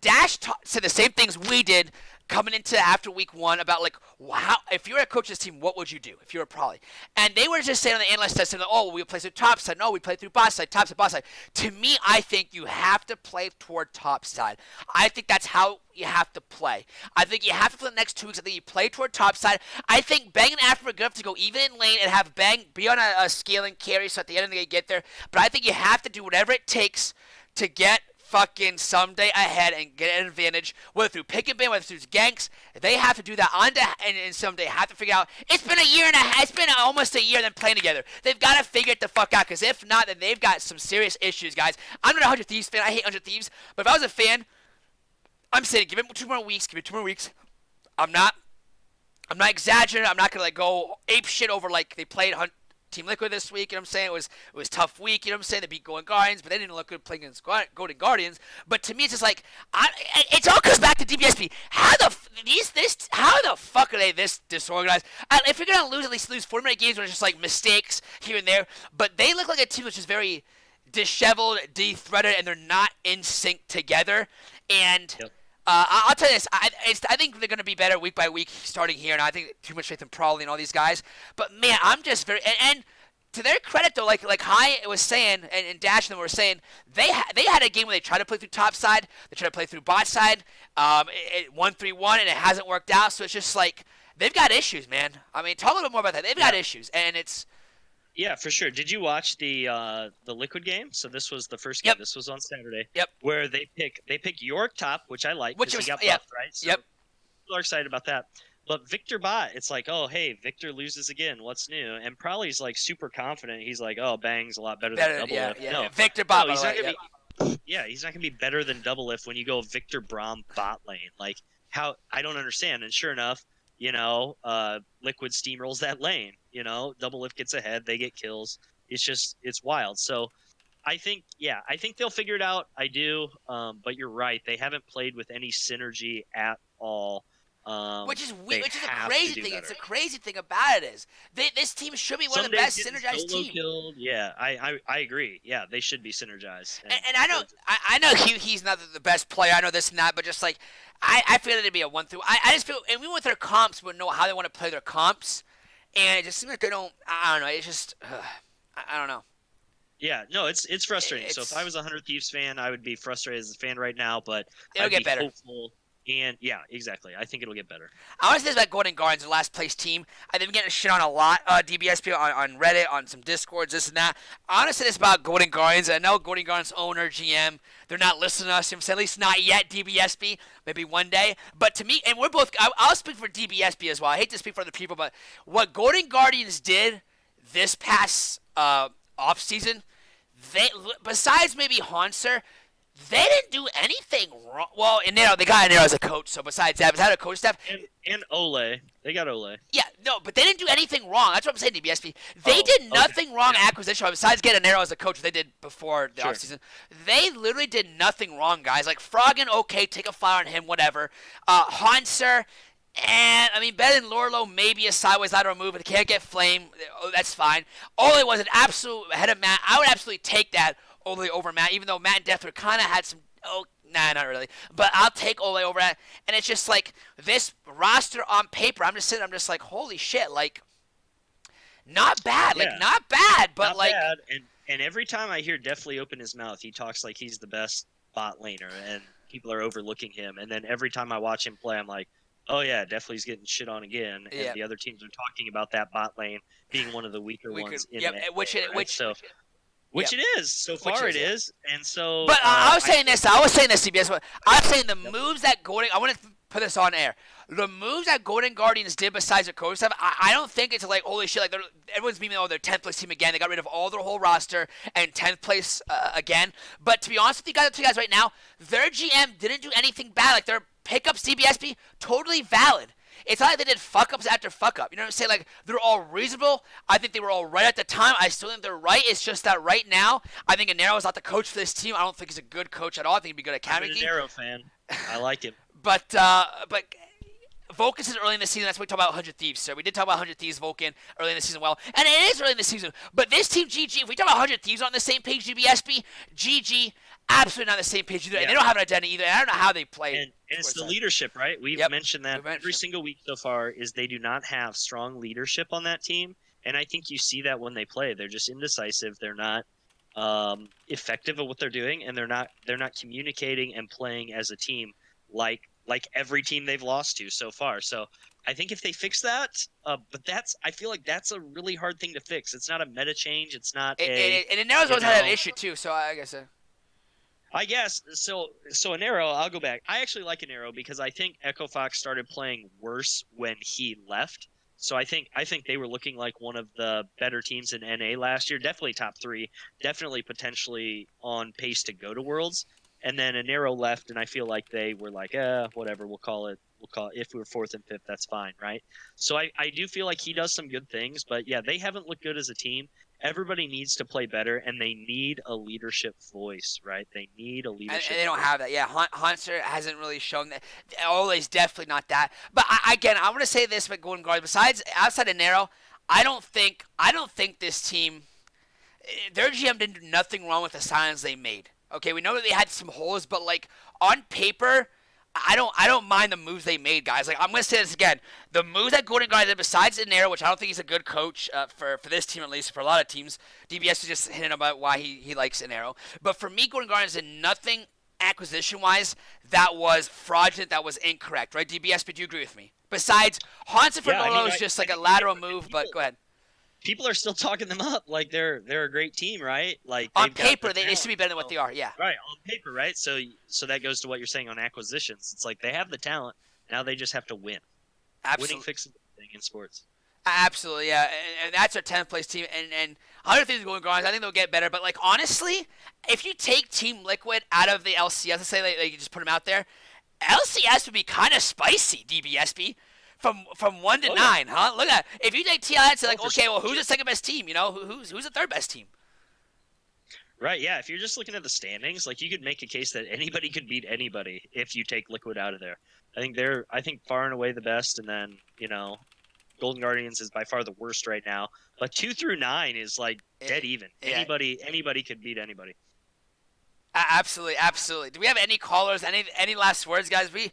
Dash said the same things we did coming into after week 1 about like how if you're a coach of this team, what would you do if you were Probably? And they were just saying on the analyst test, oh, we play through top side. No, we play through bot side, top side, bot side. To me, I think you have to play toward top side. I think that's how you have to play. I think you have to play the next 2 weeks. I think you play toward top side. I think Bang and Afro are good enough to go even in lane and have Bang be on a scaling carry so at the end of the day get there. But I think you have to do whatever it takes to get fucking someday ahead and get an advantage, whether through pick and ban, whether through ganks. They have to do that and someday have to figure out. It's been a year and a half. It's been almost a year them playing together. They've got to figure it the fuck out, because if not, then they've got some serious issues, guys. I'm not a 100 Thieves fan. I hate 100 Thieves. But if I was a fan, I'm saying give it 2 more weeks. Give it 2 more weeks. I'm not exaggerating. I'm not gonna like go ape shit over like they played Team Liquid this week, you know what I'm saying? It was a tough week, you know what I'm saying? They beat Golden Guardians, but they didn't look good playing against Golden Guardians. But to me, it's just like, it all comes back to DBSP. How the fuck are they this disorganized? If you're going to lose, at least lose 40-minute games where it's just like mistakes here and there. But they look like a team which is very disheveled, de-threaded, and they're not in sync together. And Yep. I'll tell you this. I think they're going to be better week by week starting here, and I think too much faith in Probably and all these guys. But, man, I'm just very – and to their credit, though, like High was saying and Dash and them were saying, they had a game where they tried to play through top side. They tried to play through bot side. 1-3-1, and it hasn't worked out. So it's just like they've got issues, man. I mean, talk a little bit more about that. They've got issues, and it's – Yeah, for sure. Did you watch the Liquid game? So this was the first game. Yep. This was on Saturday. Yep. Where they pick York top, which I like because he got buffed, right? So yep. people are excited about that. But Victor bot, it's like, oh hey, Victor loses again. What's new? And Probably's like super confident. He's like, oh, Bang's a lot better than Double Lift. Yeah. No, Victor bot. no, he's not gonna be. Yeah, he's not gonna be better than Double Lift when you go Victor Braum bot lane. Like how I don't understand. And sure enough, Liquid steamrolls that lane. Double Lift gets ahead, they get kills. It's wild. So I think they'll figure it out. I do. But you're right. They haven't played with any synergy at all. Which is weird. Which is a crazy thing. It's a crazy thing about it is this team should be one of the best synergized teams. Yeah, I agree. Yeah, they should be synergized. And I know he's not the best player. I know this and that, but just like I feel it'd be a 1-through. I just feel, and we with their comps would know how they want to play their comps, and it just seems like they don't. I don't know. It's just I don't know. Yeah, no, it's frustrating. So if I was a 100 Thieves fan, I would be frustrated as a fan right now, but it'll get better. Hopeful. And yeah, exactly. I think it'll get better. I want to say this about Golden Guardians, the last place team. I've been getting shit on a lot, DBSP on Reddit, on some Discords, this and that. I want to say this about Golden Guardians. I know Golden Guardians owner, GM, they're not listening to us. You know what I'm saying? At least not yet, DBSP. Maybe one day. But to me, and we're both, I'll speak for DBSP as well. I hate to speak for other people, but what Golden Guardians did this past off season, besides maybe Hanser, they didn't do anything wrong. Well, Inero, they got Inero as a coach, so besides that, a coach staff. And Ole. They got Ole. Yeah, no, but they didn't do anything wrong. That's what I'm saying, DBSP. They did nothing wrong acquisition besides getting Inero as a coach they did before the offseason. They literally did nothing wrong, guys. Like, Froggen, okay, take a flyer on him, whatever. Hanser, and, I mean, better than Lorlo, maybe a sideways lateral move. If they can't get Flame, that's fine. Ole was an absolute head of Matt. I would absolutely take that Ole over Matt, even though Matt and Deathler kind of had some, not really. But I'll take Ole over that. And it's just like, this roster on paper, I'm just like, holy shit, like, not bad. Yeah. Like, not bad, but not like. Bad. And every time I hear Deathly open his mouth, he talks like he's the best bot laner, and people are overlooking him. And then every time I watch him play, I'm like, oh yeah, Deathly's getting shit on again. And the other teams are talking about that bot lane being one of the weaker ones in yep, the which Which Yep. it is. So far it is. And so But I was saying this. I was saying this, CBS. I was saying the moves that Golden. I want to put this on air. The moves that Golden Guardians did besides the coach stuff, I don't think it's like holy shit. Like everyone's beaming, oh, they're 10th place team again. They got rid of all their whole roster and 10th place again. But to be honest with you guys right now, their GM didn't do anything bad. Like their pickup CBSP totally valid. It's not like they did fuck ups after fuck up. You know what I'm saying? Like they're all reasonable. I think they were all right at the time. I still think they're right. It's just that right now, I think Anero is not the coach for this team. I don't think he's a good coach at all. I think he'd be good at I'm academy. an Anero fan. I like him. But Vulcan is early in the season. That's what we talk about 100 Thieves, sir. We did talk about 100 Thieves Vulcan early in the season. Well, and it is early in the season. But this team, GG, if we talk about 100 Thieves on the same page, GBSB, GG, absolutely not on the same page either. And they don't have an identity either. And I don't know how they play. And it's the leadership, right? We've mentioned that every single week so far is they do not have strong leadership on that team. And I think you see that when they play. They're just indecisive. They're not effective at what they're doing, and they're not communicating and playing as a team like every team they've lost to so far. So I think if they fix that, but I feel like that's a really hard thing to fix. It's not a meta change. It's not and Anero's always had an issue too. So I guess. I guess so. Anero, I'll go back. I actually like Anero because I think Echo Fox started playing worse when he left. So I think they were looking like one of the better teams in NA last year. Definitely top 3. Definitely potentially on pace to go to Worlds. And then Anero left, and I feel like they were like, whatever, we'll call it. If we were 4th and 5th, that's fine, right? So I do feel like he does some good things, but yeah, they haven't looked good as a team. Everybody needs to play better, and they need a leadership voice, right? They need a leadership and they don't voice. have that. Yeah, Hunter hasn't really shown that. Always definitely not that. But I want to say this about Golden Guards. Besides, outside of Nero, I don't think this team, their GM didn't do nothing wrong with the signings they made. Okay, we know that they had some holes, but like on paper, I don't mind the moves they made, guys. Like I'm gonna say this again: the moves that Golden Guardians did, besides Nero, which I don't think he's a good coach for this team at least, for a lot of teams. DBS is just hinting about why he likes Nero, but for me, Golden Guardians did nothing acquisition-wise that was fraudulent, that was incorrect, right? DBS, but do you agree with me? Besides, Hansen for Nolo is just like a lateral move, but go ahead. People are still talking them up like they're a great team, right? Like on paper, they should be better than what they are. Yeah. Right, on paper, right? So that goes to what you're saying on acquisitions. It's like they have the talent. Now they just have to win. Absolutely. Winning fixes everything in sports. Absolutely, yeah. And that's our 10th place team. And other things going on, I think they'll get better. But like honestly, if you take Team Liquid out of the LCS, let's say like you just put them out there, LCS would be kind of spicy. DBSB. From 1 to 9, huh? Look at that. If you take TI and say, like, okay, well, who's the second best team? You know, who's the third best team? Right, yeah. If you're just looking at the standings, like, you could make a case that anybody could beat anybody if you take Liquid out of there. I think far and away the best, and then, Golden Guardians is by far the worst right now. But 2 through 9 is, like, dead even. Yeah. Anybody could beat anybody. Absolutely, absolutely. Do we have any callers? Any last words, guys? We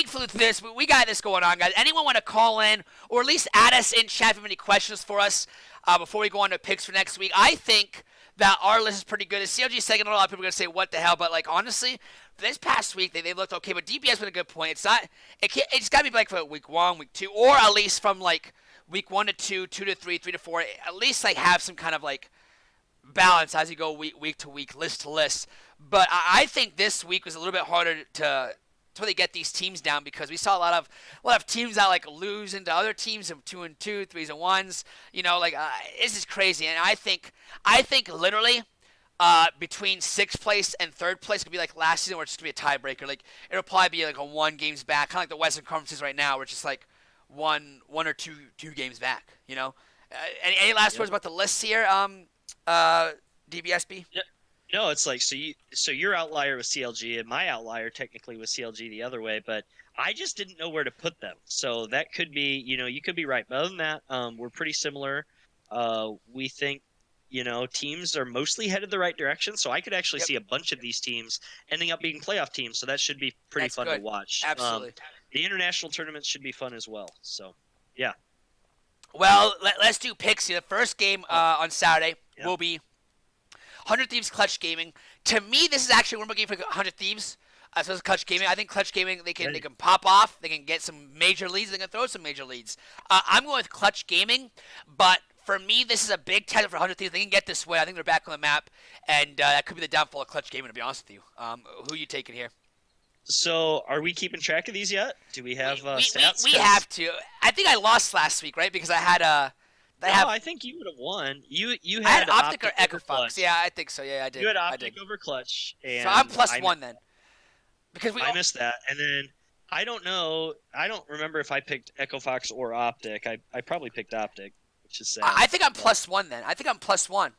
flew through this. We got this going on, guys. Anyone want to call in or at least add us in chat if you have any questions for us before we go on to picks for next week? I think that our list is pretty good. The CLG second, a lot of people are going to say, what the hell? But, like, honestly, this past week, they looked okay. But DPS with a good point. It's got to be, like, for week 1, week 2, or at least from, like, week 1 to 2, 2 to 3, 3 to 4. At least, like, have some kind of, like, balance as you go week to week, list to list. But I think this week was a little bit harder to really get these teams down because we saw a lot of teams that like lose into other teams of 2 and 2, 3s and 1s. This is crazy, and I think literally between 6th place and 3rd place could be like last season, where it's just gonna be a tiebreaker. Like it'll probably be like a 1 games back, kind of like the Western Conferences right now, where it's just like one or two games back. Any last words about the lists here, DBSB? Yeah. No, it's like so your outlier was CLG, and my outlier technically was CLG the other way, but I just didn't know where to put them. So that could be, you could be right. But other than that, we're pretty similar. We think, teams are mostly headed the right direction. So I could actually see a bunch of these teams ending up being playoff teams. So that should be pretty fun to watch. Absolutely. The international tournaments should be fun as well. So, yeah. Well, let's do picks here. The first game on Saturday will be 100 Thieves Clutch Gaming. To me, this is actually one more game for 100 Thieves. So it's Clutch Gaming. I think Clutch Gaming, they can pop off. They can get some major leads. They can throw some major leads. I'm going with Clutch Gaming, but For me, this is a big test for 100 Thieves. They can get this win. I think they're back on the map, and that could be the downfall of Clutch Gaming, to be honest with you. Who are you taking here? So, are we keeping track of these yet? Do we have stats? We have to. I think I lost last week, right? Because I had I think you would have won. You I had had Optic or over Echo Fox. Clutch. Yeah, I think so. Yeah, I did. You had I Optic did. over Clutch, and So I'm +1 then. Because I missed that, and then I don't know. I don't remember if I picked Echo Fox or Optic. I probably picked Optic, which is sad. I think I'm +1 then. I think I'm +1.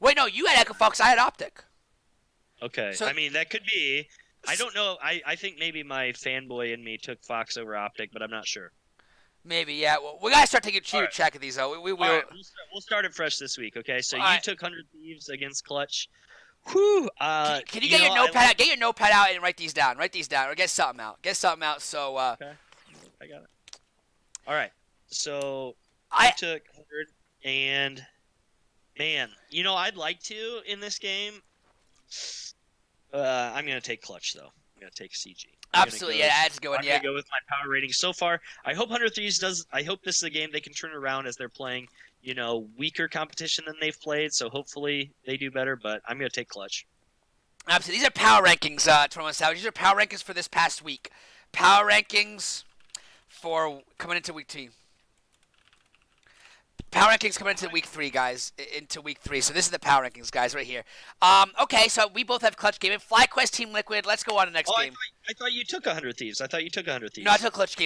Wait, no, you had Echo Fox. I had Optic. Okay. So- I mean, that could be. I don't know. I think maybe my fanboy in me took Fox over Optic, but I'm not sure. Maybe, yeah. Well, we gotta start taking cheater Alright. check of these though. We All right, we'll start it fresh this week. Okay. So you Alright. took 100 Thieves against Clutch. Whew. Can you get your notepad out? Get your notepad out and write these down. Write these down, or get something out. Get something out. So Okay. I got it. All right. So I took 100, and man, I'd like to in this game. I'm gonna take Clutch though. I'm gonna take CG. absolutely, yeah, that's a good one. I'm Yeah, gonna go with my power rating so far. I hope 100 Thieves does. I hope this is a game they can turn around as they're playing, weaker competition than they've played. So hopefully they do better. But I'm gonna take Clutch. absolutely. These are power rankings, 21 Savage. These are power rankings for this past week. Power rankings for coming into week 2. Power rankings coming into week 3, guys. Into week 3. So this is the power rankings, guys, right here. Okay, so we both have Clutch Gaming. FlyQuest Team Liquid. Let's go on to the next game. I thought you took 100 Thieves. I thought you took 100 Thieves. No, I took Clutch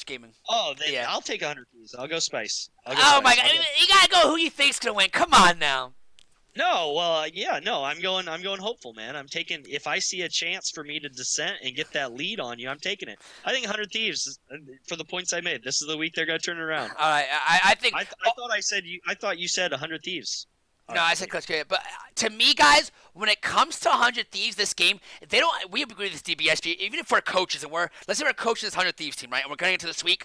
Gaming. Oh, then Yeah. I'll take 100 Thieves. I'll go Spice. Oh my God! You gotta go. Who you think's gonna win? Come on now. No, well, yeah, no, I'm going hopeful, man. I'm taking, if I see a chance for me to descent and get that lead on you, I'm taking it. I think 100 Thieves, for the points I made, this is the week they're going to turn it around. All right, I think. I thought you said 100 Thieves. No, I said Clutch Gaming. But to me, guys, when it comes to 100 Thieves, this game, they don't. We agree with this DBSG. Even if we're coaches and let's say we're coaching this 100 Thieves team, right? And we're getting into this week.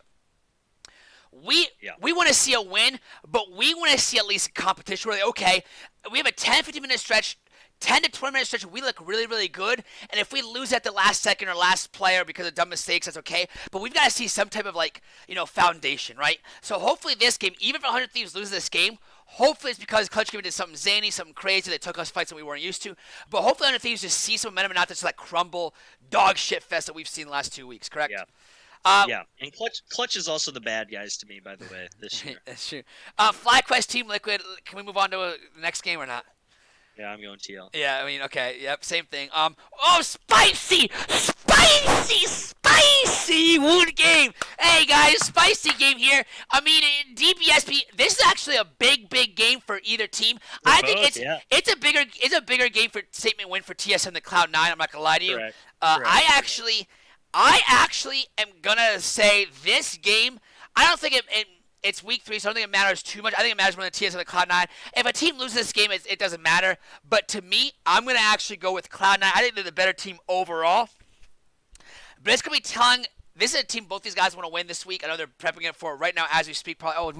We want to see a win, but we want to see at least competition. We're like, okay, we have a 10-15 minute stretch, 10 to 20 minute stretch. We look really, really good, and if we lose at the last second or last player because of dumb mistakes, that's okay. But we've got to see some type of foundation, right? So hopefully this game, even if 100 Thieves loses this game, hopefully it's because Clutch Gaming did something zany, something crazy that took us fights that we weren't used to. But hopefully 100 Thieves just see some momentum and not just crumble dog shit fest that we've seen the last 2 weeks. Correct? Yeah. Yeah, and Clutch is also the bad guys to me, by the way, this year. That's true. FlyQuest Team Liquid. Can we move on to the next game or not? Yeah, I'm going TL. Yeah, I mean, okay, yep, same thing. Spicy wood game. Hey guys, spicy game here. I mean, DBSP. This is actually a big game for either team. I think it's a bigger game for statement win for TSM than Cloud9. I'm not gonna lie to you. Correct. I actually am gonna say this game. I don't think it's week 3, so I don't think it matters too much. I think it matters more than TSM than Cloud9. If a team loses this game, it doesn't matter. But to me, I'm gonna actually go with Cloud9. I think they're the better team overall. But it's gonna be telling. This is a team both these guys want to win this week. I know they're prepping it for right now as we speak. Probably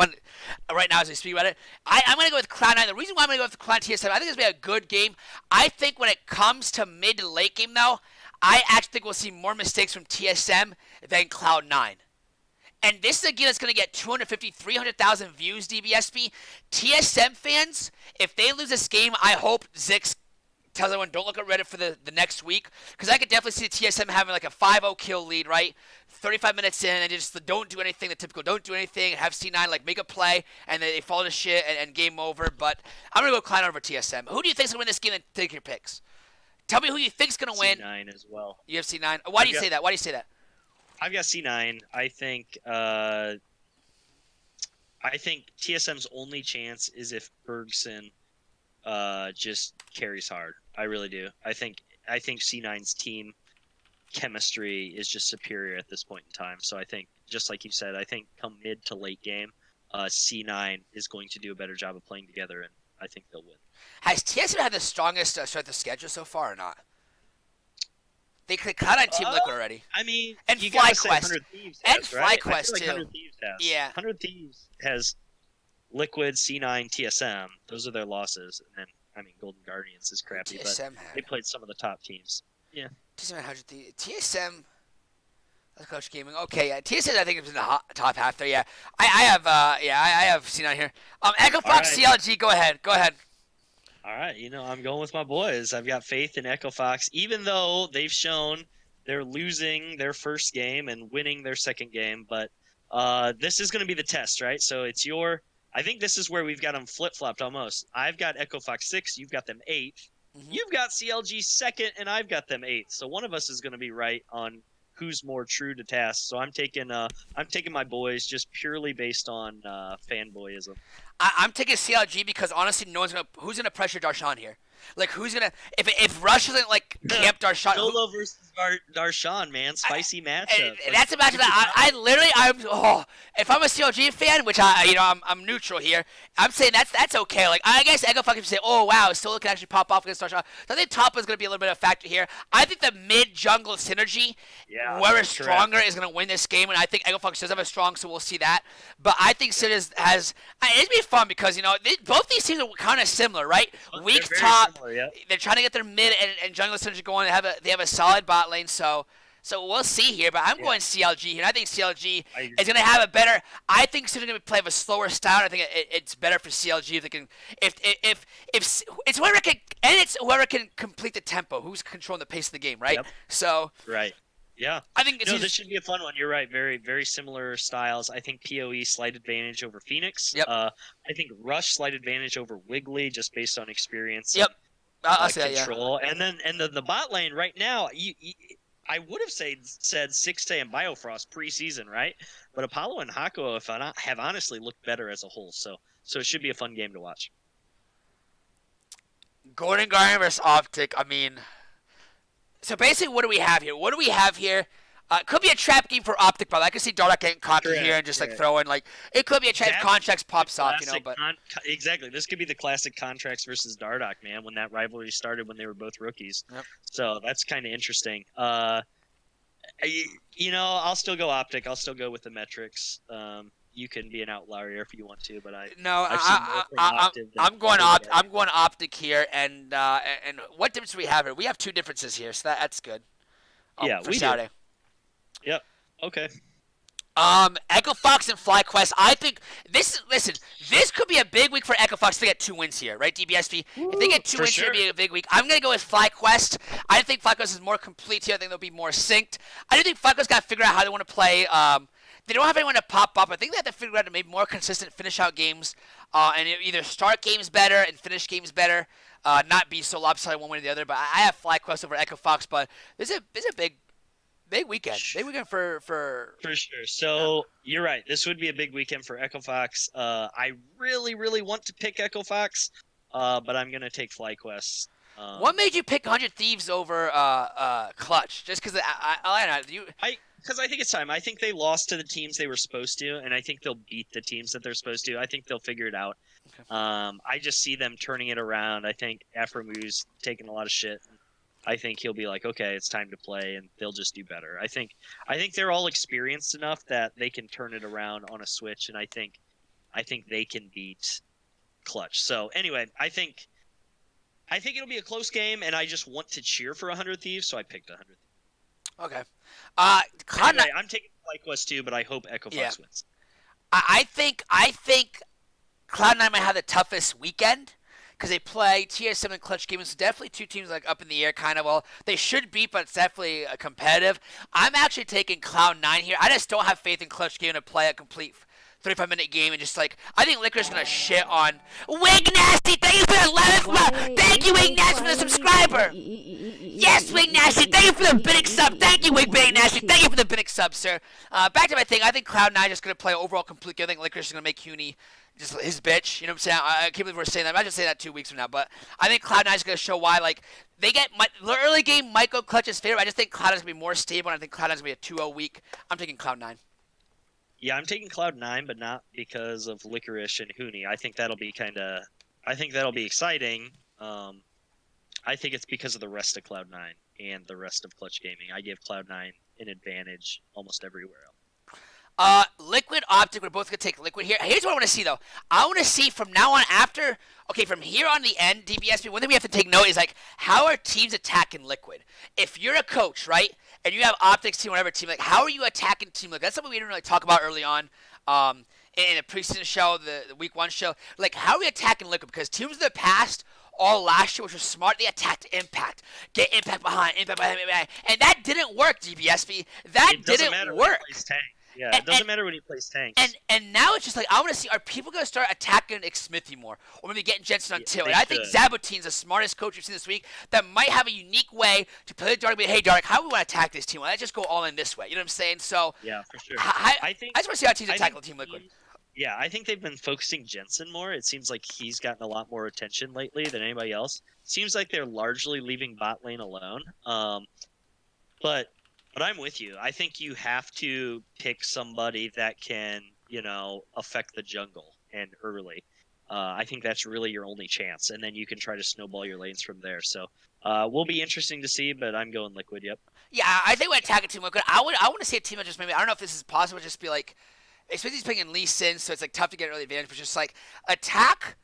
right now as we speak about it. I'm going to go with Cloud9. The reason why I'm going to go with Cloud9 TSM, I think it's going to be a good game. I think when it comes to mid to late game, though, I actually think we'll see more mistakes from TSM than Cloud9. And this is a game that's going to get 250, 300,000 views, DBSP. TSM fans, if they lose this game, I hope Zix tells everyone don't look at Reddit for the next week, because I could definitely see the TSM having a 5-0 kill lead, right? 35 minutes in, and just don't do anything, the typical don't do anything, and have C9 make a play, and then they fall to shit, and game over. But I'm going to go Cloud over TSM. Who do you think's going to win this game, and take your picks? Tell me who you think's going to win. C9 as well. You have C9. Why do you say that? Why do you say that? I've got C9. I think TSM's only chance is if Bergson just carries hard. I really do. I think C9's team chemistry is just superior at this point in time. So I think, just like you said, I think come mid to late game, C9 is going to do a better job of playing together, and I think they'll win. Has TSM had the strongest strength of schedule so far or not? They could cut on Team Liquid already. I mean, and you FlyQuest. 100 Thieves has, right? FlyQuest too. 100 Thieves has. Yeah. 100 Thieves has Liquid, C9, TSM. Those are their losses, and then Golden Guardians is crappy, but they played some of the top teams. Yeah. TSM 100 Thieves. TSM. Coach Gaming. Okay, yeah. TSS I think it was in the top half there. Yeah, I have I have seen on here. Echo All Fox right. CLG. Go ahead. Go ahead. All right, I'm going with my boys. I've got faith in Echo Fox, even though they've shown they're losing their first game and winning their second game. But this is going to be the test, right? So I think this is where we've got them flip flopped almost. I've got Echo Fox 6, you've got them 8th. Mm-hmm. You've got CLG 2nd, and I've got them 8th. So one of us is going to be right on who's more true to task. So I'm taking my boys just purely based on fanboyism. I'm taking CLG because honestly, who's gonna pressure Darshan here? Like who's gonna if Rush doesn't like camp Darshan? Solo versus Darshan, man, spicy matchup. That's a matchup that if I'm a CLG fan, which I'm neutral here. I'm saying that's okay. Like I guess Echo fucking say, oh wow, Solo can actually pop off against Darshan. So I think top is gonna be a little bit of a factor here. I think the mid jungle synergy, whoever's stronger is gonna win this game, and I think Echo Fox does have a strong, so we'll see that. But I think Sid has it's gonna be fun because both these teams are kind of similar, right? Weak top. Similar, yeah. They're trying to get their mid and jungle synergy going. They have a solid bot lane, so we'll see here. But I'm going CLG here. And I think CLG is going to have a better. I think Sid's going to play a slower style. I think it's better for CLG if they can. If it's whoever can complete the tempo, who's controlling the pace of the game, right? Yep. So right. Yeah. I think this should be a fun one. You're right. Very, very similar styles. I think PoE slight advantage over Phoenix. Yep. I think Rush slight advantage over Wiggly just based on experience. Yep. I'll say control. That, yeah. And then the bot lane right now, I would have said 6-Day and Biofrost preseason, right? But Apollo and Hako have honestly looked better as a whole. So it should be a fun game to watch. Golden Guardian versus Optic. I mean. So basically, what do we have here? It could be a trap game for Optic, but I can see Dardock getting cocky here and just like throwing it could be a trap. Contracts pops off, but exactly, this could be the classic Contracts versus Dardock, man. When that rivalry started, when they were both rookies, so that's kind of interesting. I'll still go Optic. I'll still go with the metrics. You can be an outlier if you want to, but I'm going Optic here, and what difference do we have here? We have two differences here, so that's good. For Saturday. Do. Yep. Okay. Echo Fox and FlyQuest. I think this could be a big week for Echo Fox to get 2 wins here, right? DBSP. If they get 2 wins, it'll be a big week. I'm gonna go with FlyQuest. I think FlyQuest is more complete here. I think they'll be more synced. I do think FlyQuest got to figure out how they want to play. They don't have anyone to pop up. I think they have to figure out to make more consistent finish out games, and either start games better and finish games better, not be so lopsided one way or the other. But I have FlyQuest over Echo Fox. But this is a big weekend. Big weekend for sure. So you're right. This would be a big weekend for Echo Fox. I really, really want to pick Echo Fox, but I'm gonna take FlyQuest. What made you pick 100 Thieves over Clutch? Just because because I think it's time. I think they lost to the teams they were supposed to, and I think they'll beat the teams that they're supposed to. I think they'll figure it out. Okay. I just see them turning it around. I think Aframu's taking a lot of shit. I think he'll be like, okay, it's time to play, and they'll just do better. I think they're all experienced enough that they can turn it around on a switch, and I think they can beat Clutch. So anyway, I think it'll be a close game, and I just want to cheer for 100 Thieves, so I picked 100 Thieves. Okay. Anyway, I'm taking FlyQuest too, but I hope Echo Fox wins. I think Cloud9 might have the toughest weekend because they play TS7 and Clutch Gaming, so definitely two teams like up in the air kind of. Well, they should beat, but it's definitely competitive. I'm actually taking Cloud9 here. I just don't have faith in Clutch Gaming to play a complete 35-minute game and just I think Liquor's gonna shit on Wig Nasty. Thank you for the 11th month. Thank you, Wig Nasty, for the subscriber. Yes, Wig Nasty. Thank you for the Binic sub. Thank you, Wig Nasty. Thank you for the Binic sub, sir. Back to my thing. I think Cloud9 is just gonna play overall complete game. I think Liquor's gonna make Huni just his bitch. You know what I'm saying? I can't believe we're saying that. I'm not just saying that 2 weeks from now, but I think Cloud9 is gonna show why. They get the early game might go Clutch's favor. I just think Cloud9 is gonna be more stable, and I think Cloud9 is gonna be a 2-0 week. I'm taking Cloud9. Yeah, I'm taking Cloud9, but not because of Licorice and Huni. I think that'll be exciting. I think it's because of the rest of Cloud9 and the rest of Clutch Gaming. I give Cloud9 an advantage almost everywhere else. Liquid, Optic, we're both going to take Liquid here. Here's what I want to see, though. I want to see from now on from here on the end, DBSP, one thing we have to take note is, how are teams attacking Liquid? If you're a coach, right, and you have Optics team, whatever team, like how are you attacking Team Liquid? That's something we didn't really talk about early on. In the preseason show, the week 1 show, like how are we attacking Liquid? Because teams in the past, all last year, which was smart, they attacked Impact, get Impact behind, and that didn't work. DBSB, that didn't work. Yeah, it doesn't matter when he plays tanks. And now it's just like, I want to see, are people going to start attacking Xmithy more? Or maybe getting Jensen on Till? And I think Zabutine's the smartest coach we've seen this week that might have a unique way to play Dark. But hey, Dark, how do we want to attack this team? Well, let's just go all in this way. You know what I'm saying? So yeah, for sure. I just want to see how teams attack Team Liquid. Yeah, I think they've been focusing Jensen more. It seems like he's gotten a lot more attention lately than anybody else. Seems like they're largely leaving bot lane alone. But I'm with you. I think you have to pick somebody that can, affect the jungle and early. I think that's really your only chance, and then you can try to snowball your lanes from there. So will be interesting to see, but I'm going Liquid. Yep. Yeah, I think we attack a Team Liquid. I want to see a team that just maybe, I don't know if this is possible, just be like, especially he's playing in Lee Sin, so it's like tough to get early advantage, but just like attack.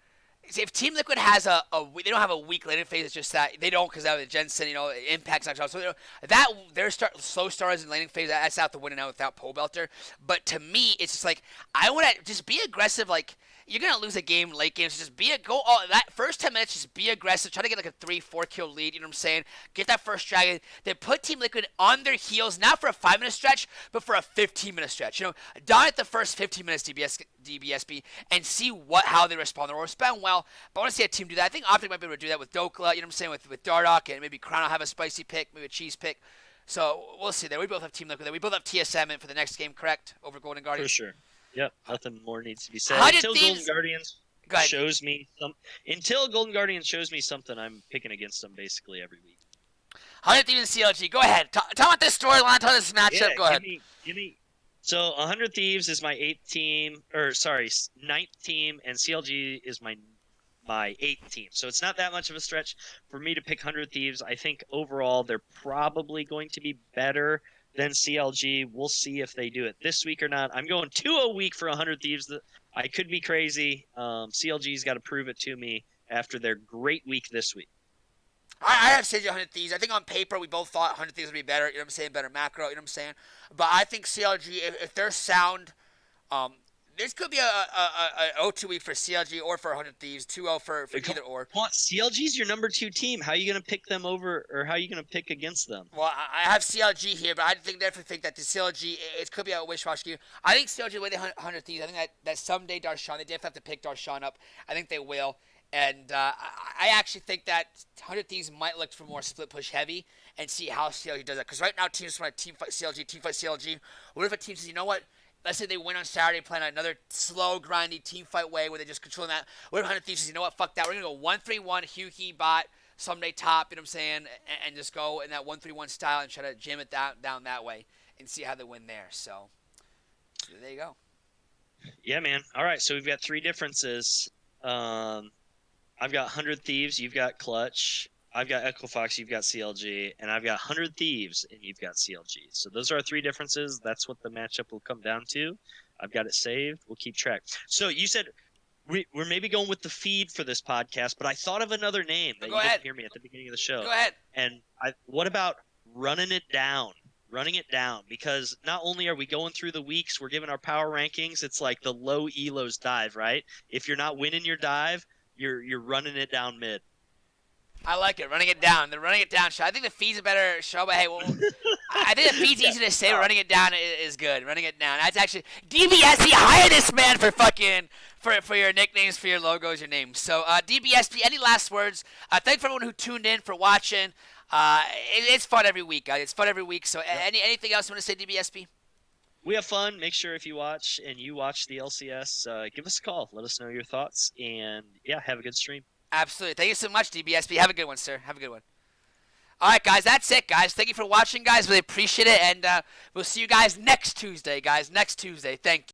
If Team Liquid has they don't have a weak laning phase, it's just that they don't, because they have the Jensen, Impact's not so their slow stars in laning phase, that's out the window now without Pole Belter. But to me, it's just like I want to just be aggressive. Like you're gonna lose a game late game, so just that first 10 minutes, just be aggressive, try to get like a 3-4 kill lead. You know what I'm saying? Get that first dragon, then put Team Liquid on their heels, not for a 5-minute stretch, but for a 15-minute stretch. Down at the first 15 minutes, DBSB, and see how they respond. They'll respond well, but I want to see a team do that. I think Optic might be able to do that with Dokla, you know what I'm saying, with Dardoch, and maybe Crown will have a spicy pick, maybe a cheese pick. So we'll see there. We both have Team Liquid there. We both have TSM in for the next game, correct? Over Golden Guardians? For sure. Yep, nothing more needs to be said. Until Golden Guardians shows me something, I'm picking against them basically every week. 100 Thieves and CLG. Go ahead. Tell about this storyline. Tell this matchup. Go ahead. Give me. So 100 Thieves is my 9th team, and CLG is my 8th team. So it's not that much of a stretch for me to pick 100 Thieves. I think overall they're probably going to be better than CLG. We'll see if they do it this week or not. I'm going 2 a week for 100 Thieves. I could be crazy. CLG's got to prove it to me after their great week this week. I have CLG 100 Thieves. I think on paper we both thought 100 Thieves would be better. You know what I'm saying? Better macro. You know what I'm saying? But I think CLG, if they're sound, this could be a 0-2 week for CLG or for 100 Thieves. 2-0 for either or. Well, CLG's your number 2 team. How are you going to pick them over, or how are you going to pick against them? Well, I have CLG here, but I definitely think that the CLG, it could be a wish-wash game. I think CLG will win 100 Thieves. I think that someday Darshan, they definitely have to pick Darshan up. I think they will. And I actually think that 100 Thieves might look for more split push heavy and see how CLG does that. Because right now teams want to team fight CLG. What if a team says, you know what? Let's say they win on Saturday, playing another slow, grindy team fight way where they just control that. What if 100 Thieves says, you know what? Fuck that. We're going to go 1-3-1, Huki, bot, someday top, you know what I'm saying? And just go in that 1-3-1 style and try to jam it down that way and see how they win there. So there you go. Yeah, man. All right, so we've got 3 differences. I've got 100 Thieves, you've got Clutch. I've got Equifox, you've got CLG. And I've got 100 Thieves, and you've got CLG. So those are our 3 differences. That's what the matchup will come down to. I've got it saved. We'll keep track. So you said we're maybe going with the feed for this podcast, but I thought of another name that you didn't hear me at the beginning of the show. Go ahead. And what about running it down? Running it down, because not only are we going through the weeks, we're giving our power rankings. It's like the low elos dive, right? If you're not winning your dive, you're running it down mid. I like it, running it down. The running it down show. I think the feed's a better show, but hey, I think the feed's easy to say. But running it down is good. Running it down. That's actually DBSP. Hire this man for fucking for your nicknames, for your logos, your names. So DBSP. Any last words? Thanks for everyone who tuned in, for watching. It's fun every week, guys. It's fun every week. So anything else you want to say, DBSP? We have fun. Make sure if you watch the LCS, give us a call. Let us know your thoughts, and yeah, have a good stream. Absolutely. Thank you so much, DBSP. Have a good one, sir. Have a good one. All right, guys. That's it, guys. Thank you for watching, guys. Really appreciate it, and we'll see you guys next Tuesday, guys. Next Tuesday. Thank you.